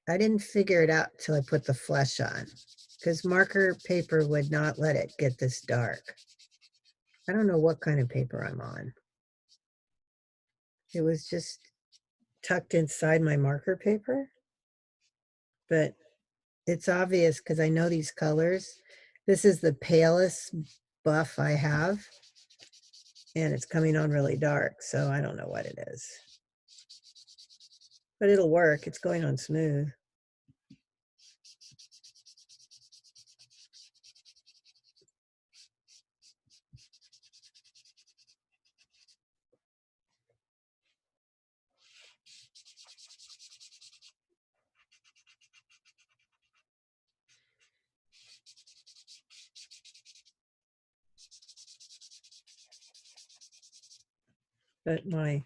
I didn't figure it out till I put the flesh on, because marker paper would not let it get this dark. I don't know what kind of paper I'm on. It was just tucked inside my marker paper, but it's obvious because I know these colors. This is the palest buff I have, and it's coming on really dark, so I don't know what it is. But it'll work. It's going on smooth. But my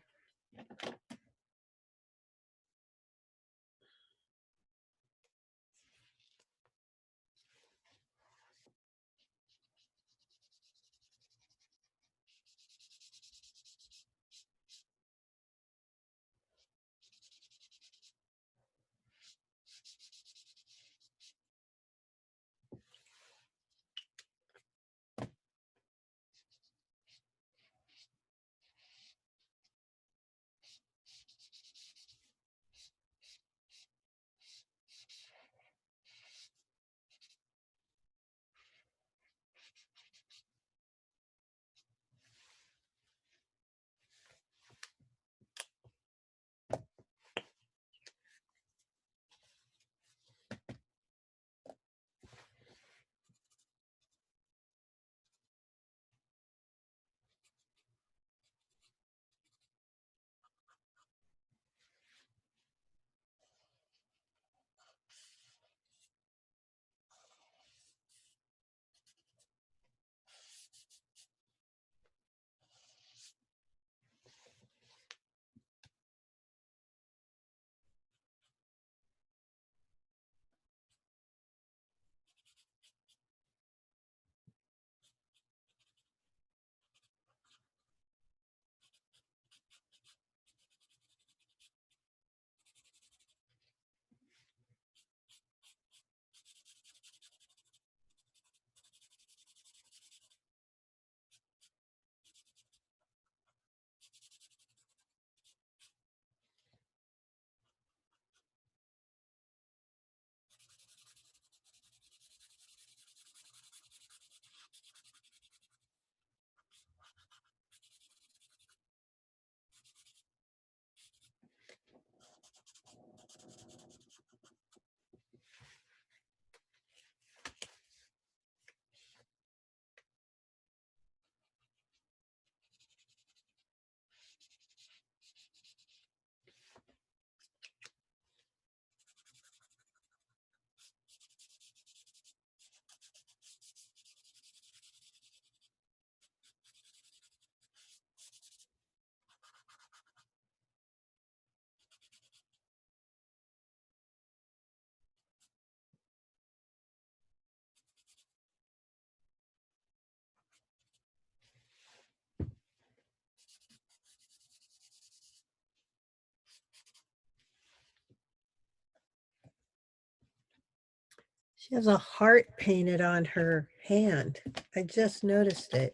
she has a heart painted on her hand. I just noticed it.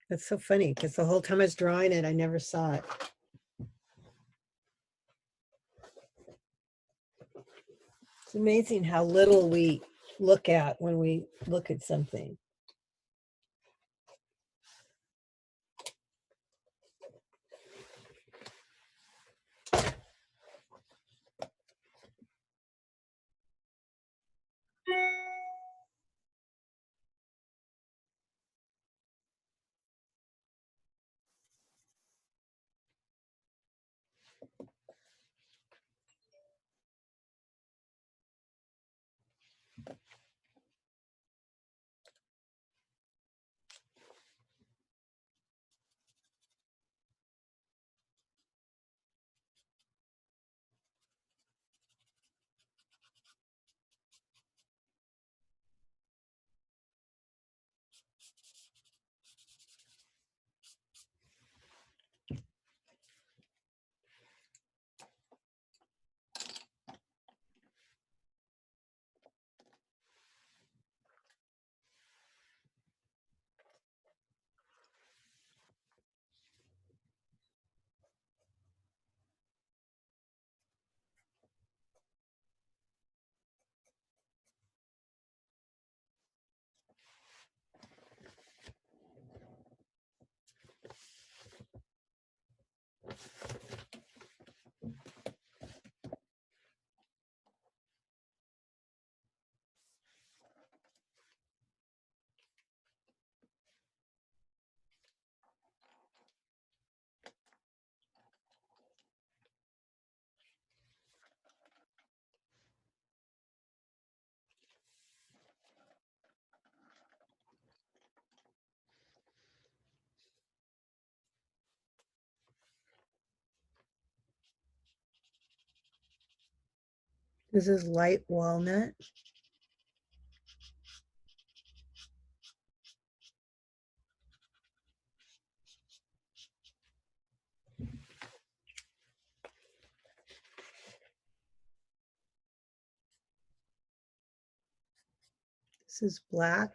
That's so funny because the whole time I was drawing it, I never saw it. It's amazing how little we look at when we look at something. This is light walnut. This is black.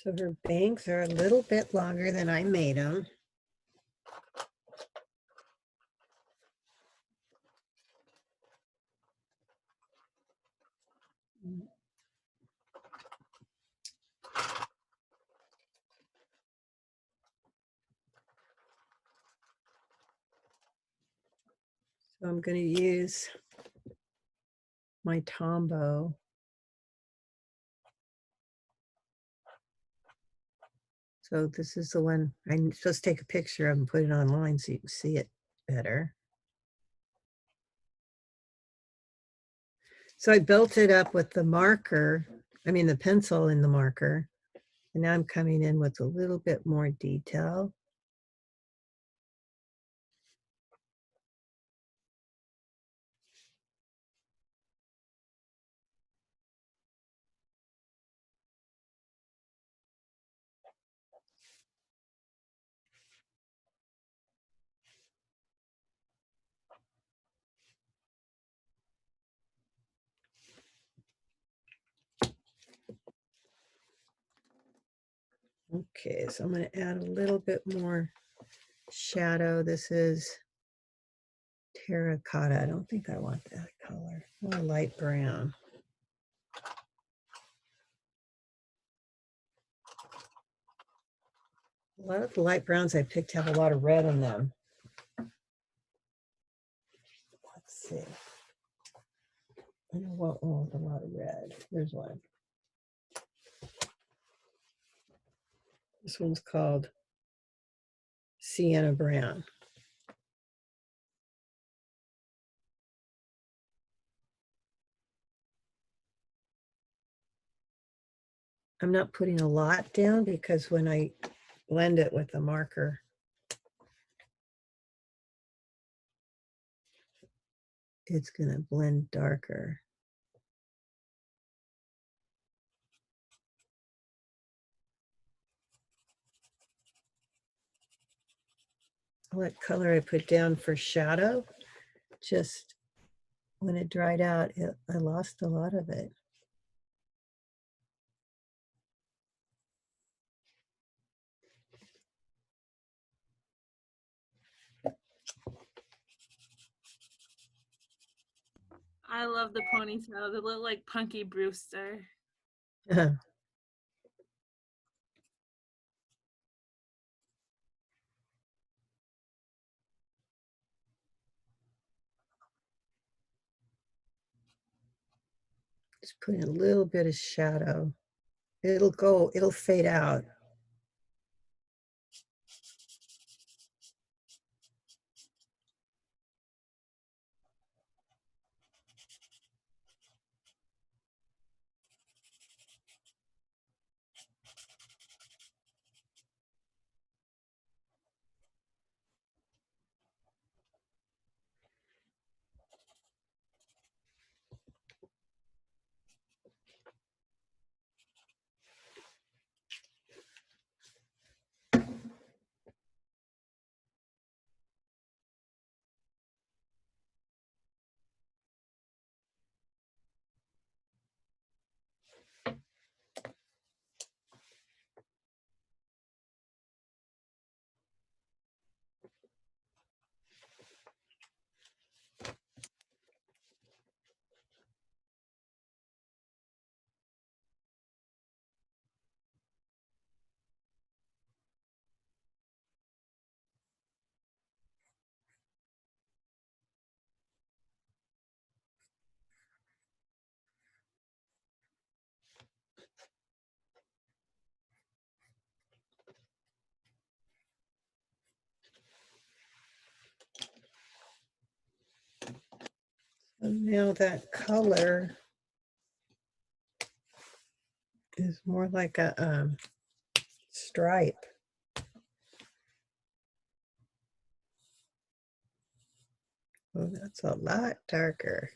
So her bangs are a little bit longer than I made them. So I'm going to use my Tombow. So this is the one I'm supposed to take a picture of and put it online so you can see it better. So I built it up with the marker, the pencil and the marker. And now I'm coming in with a little bit more detail. Okay, so I'm going to add a little bit more shadow. This is terracotta. I don't think I want that color. More light brown. A lot of the light browns I picked have a lot of red in them. Let's see. I don't want one with a lot of red. Here's one. This one's called Sienna Brown. I'm not putting a lot down because when I blend it with the marker, it's going to blend darker. What color I put down for shadow, just when it dried out, I lost a lot of it. I love the ponytail. They look like Punky Brewster. Just putting a little bit of shadow. It'll fade out. So now that color is more like a stripe. Oh, that's a lot darker.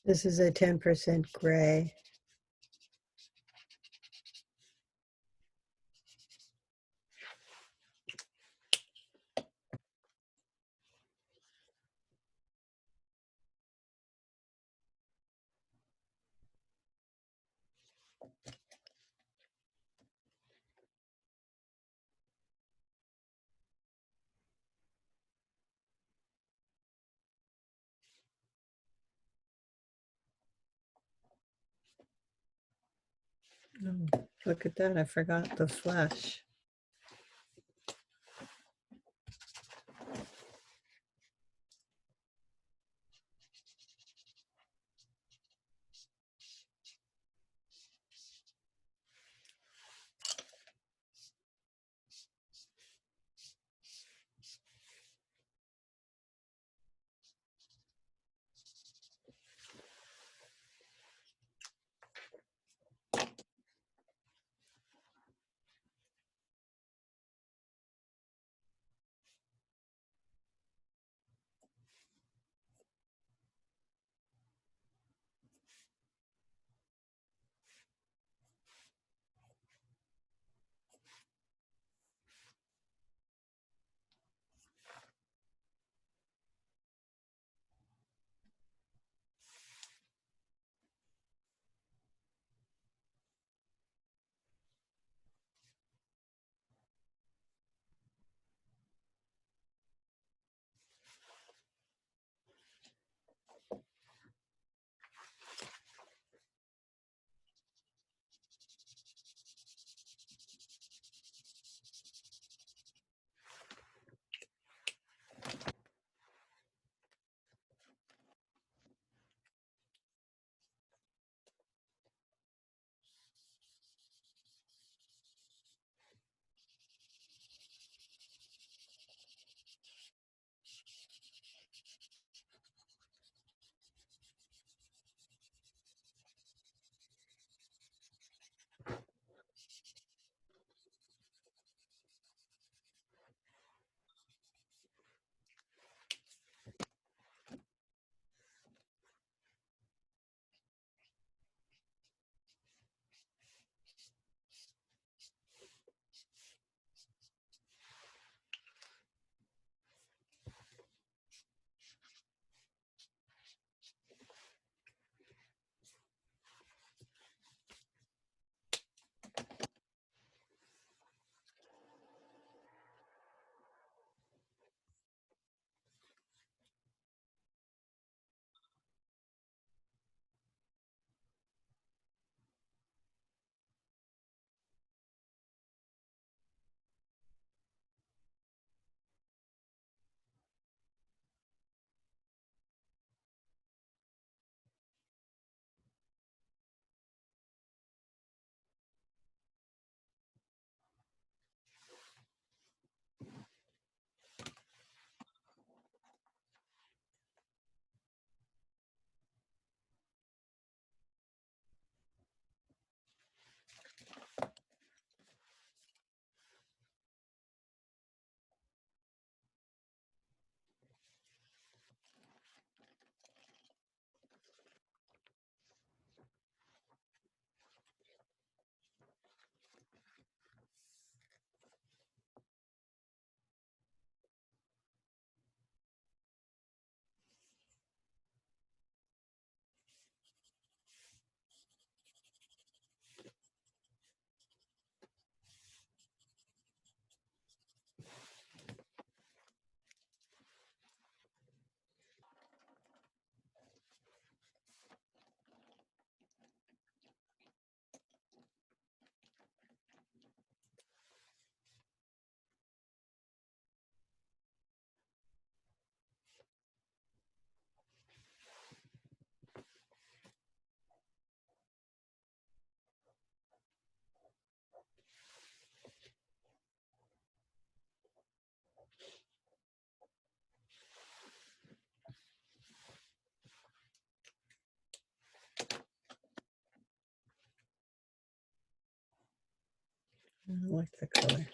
This is a 10% gray. Oh, look at that, I forgot the flesh. I like the color.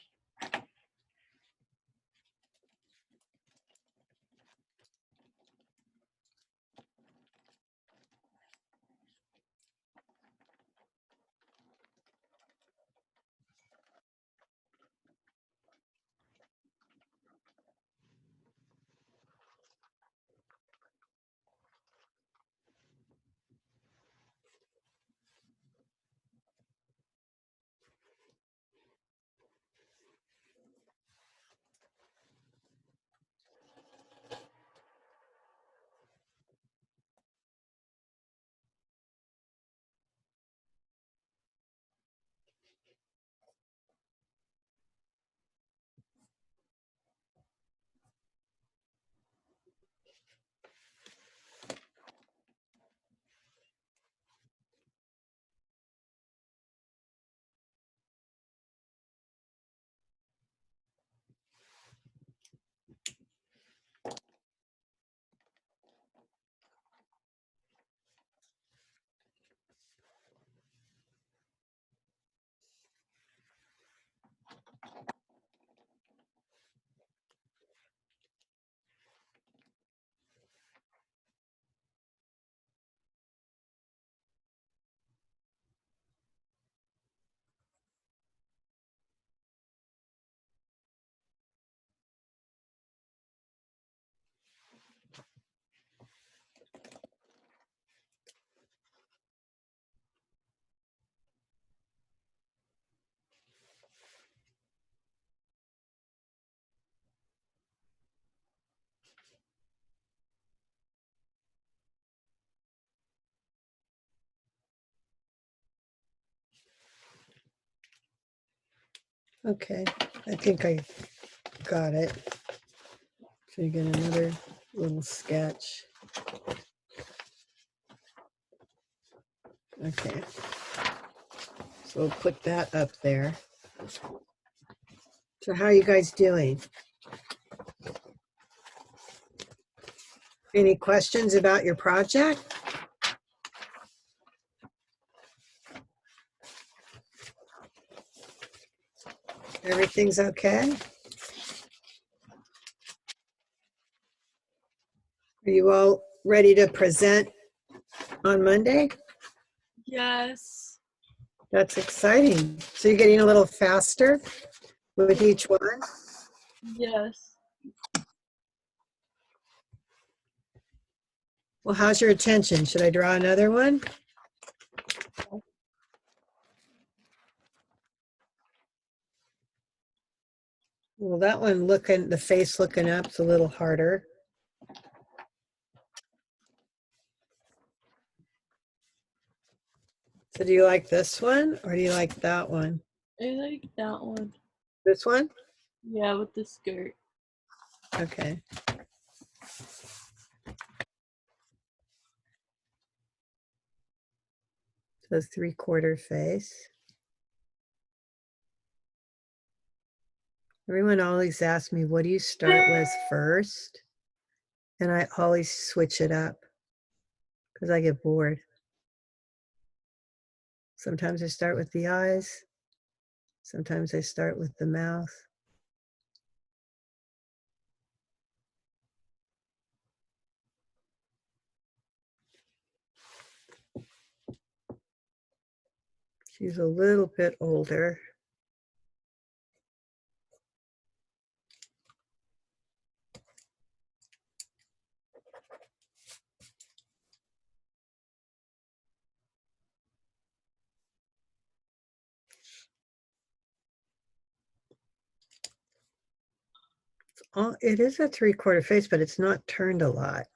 Okay, I think I got it. So you get another little sketch. Okay. So we'll put that up there. So how are you guys doing? Any questions about your project? Everything's okay? Are you all ready to present on Monday? Yes. That's exciting. So you're getting a little faster with each one? Yes. Well, how's your attention? Should I draw another one? Well, that one looking, the face looking up's a little harder. So do you like this one or do you like that one? I like that one. This one? Yeah, with the skirt. Okay. So 3/4 face. Everyone always asks me, what do you start with first? And I always switch it up because I get bored. Sometimes I start with the eyes. Sometimes I start with the mouth. She's a little bit older. It is a 3/4 face, but it's not turned a lot.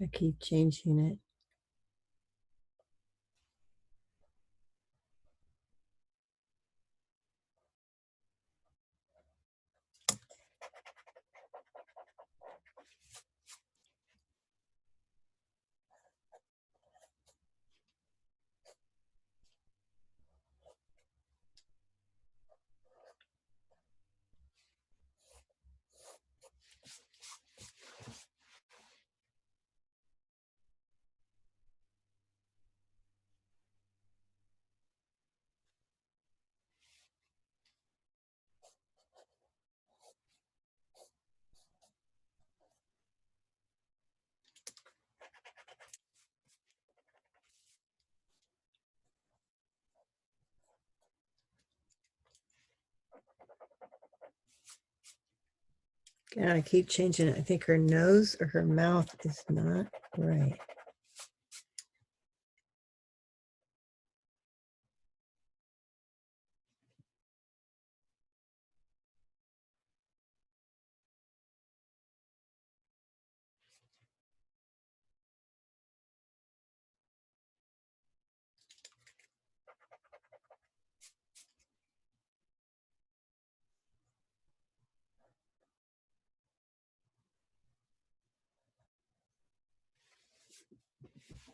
I keep changing it. And I keep changing it. I think her nose or her mouth is not right.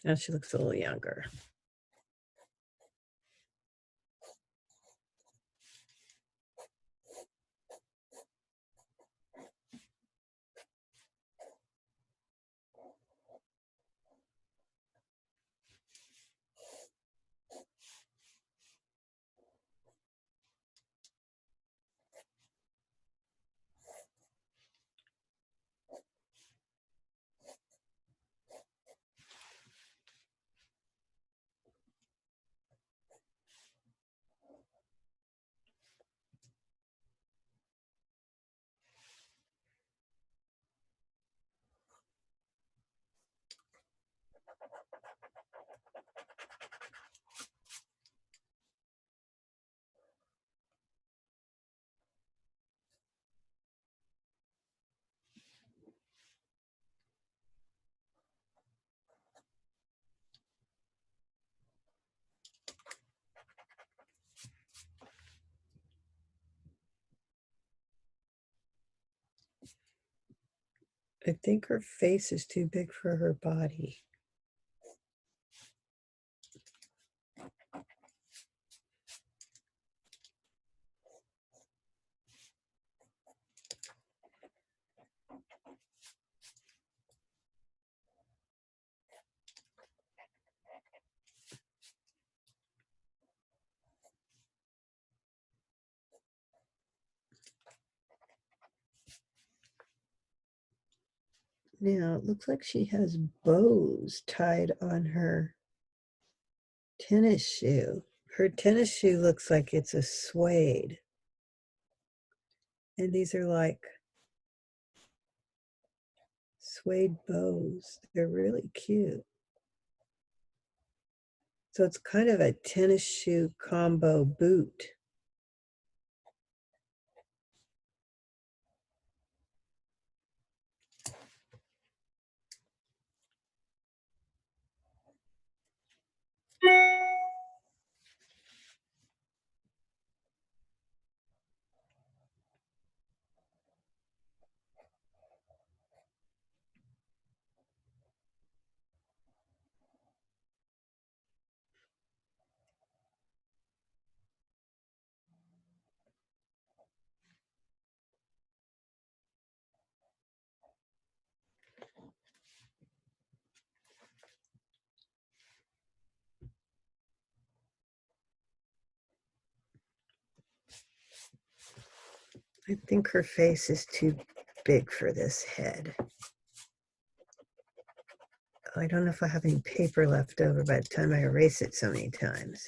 Now she looks a little younger. I think her face is too big for her body. Now it looks like she has bows tied on her tennis shoe. Her tennis shoe looks like it's a suede. And these are like suede bows. They're really cute. So it's kind of a tennis shoe combo boot. I think her face is too big for this head. I don't know if I have any paper left over by the time I erase it so many times.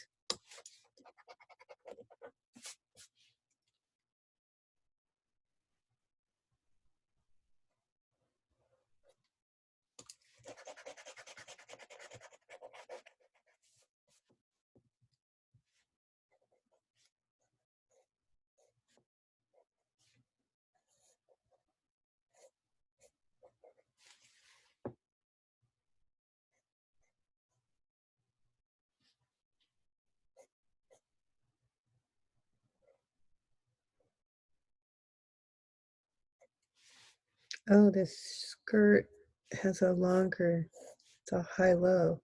Oh, this skirt has a longer, it's a high-low.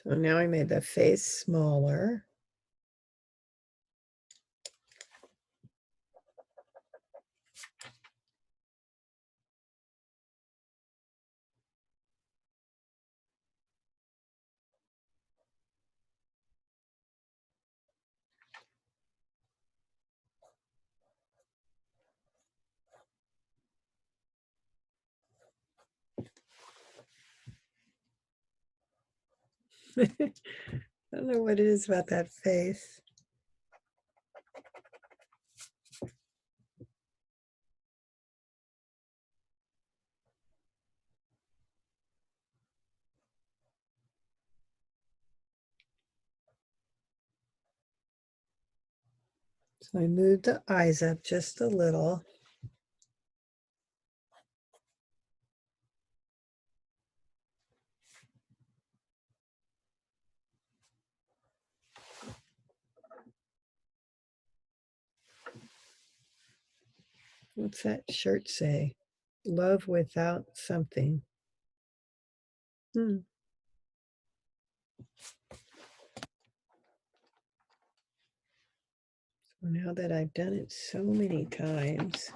So now I made the face smaller. I don't know what it is about that face. So I moved the eyes up just a little. What's that shirt say? Love without something. Hmm. So now that I've done it so many times,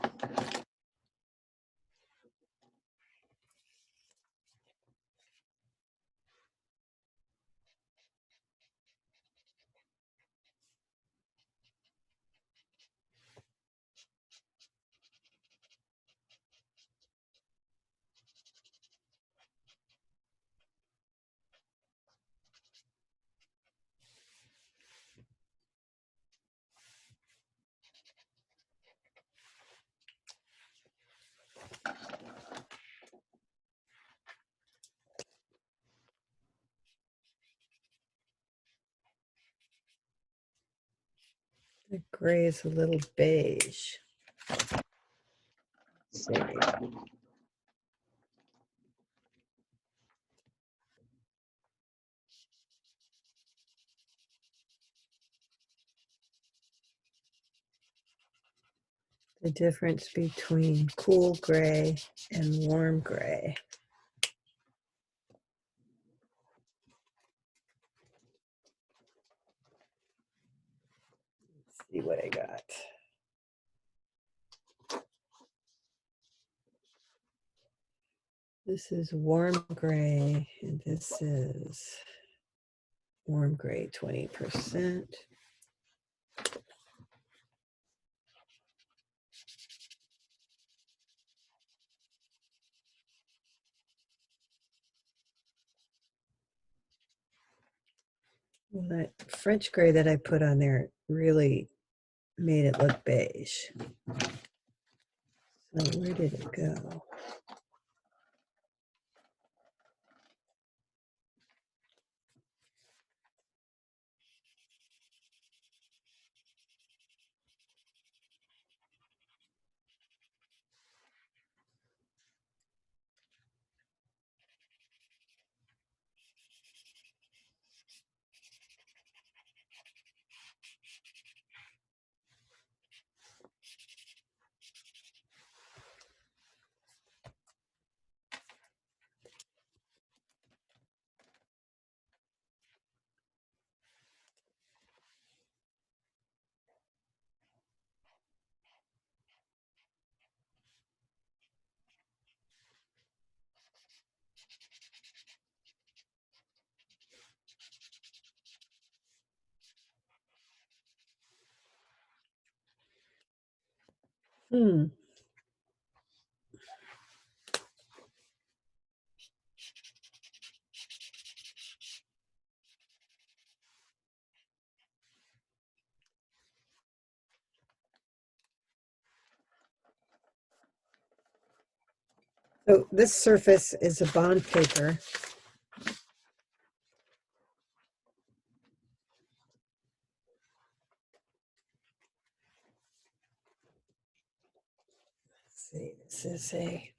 the gray is a little beige. Let's see. The difference between cool gray and warm gray. Let's see what I got. This is warm gray, and this is warm gray 20%. Well, that French gray that I put on there really made it look beige. So where did it go? Hmm. So this surface is a bond paper. Let's see, this is a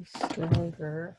stronger.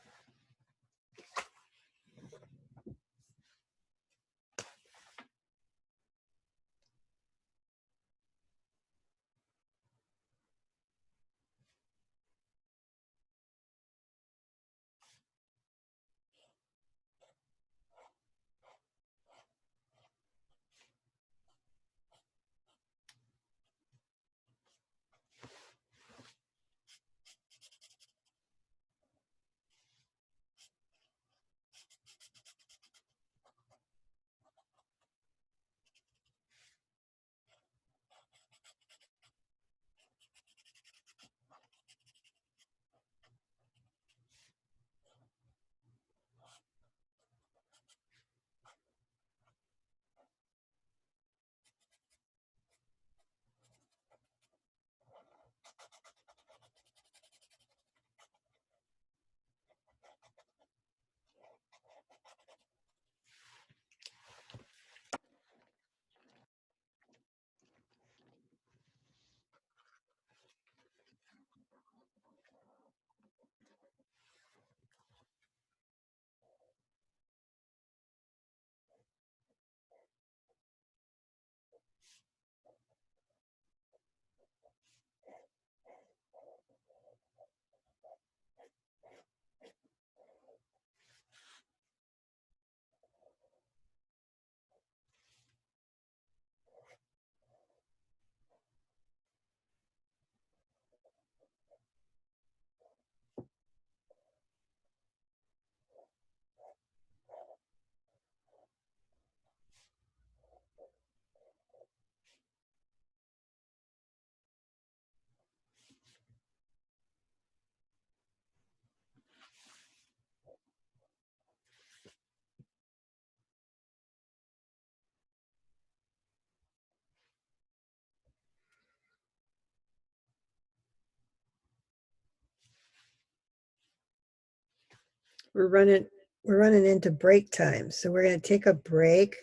We're running into break time. So we're going to take a break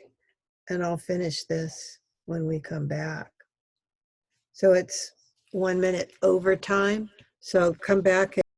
and I'll finish this when we come back. So it's 1 minute overtime. So come back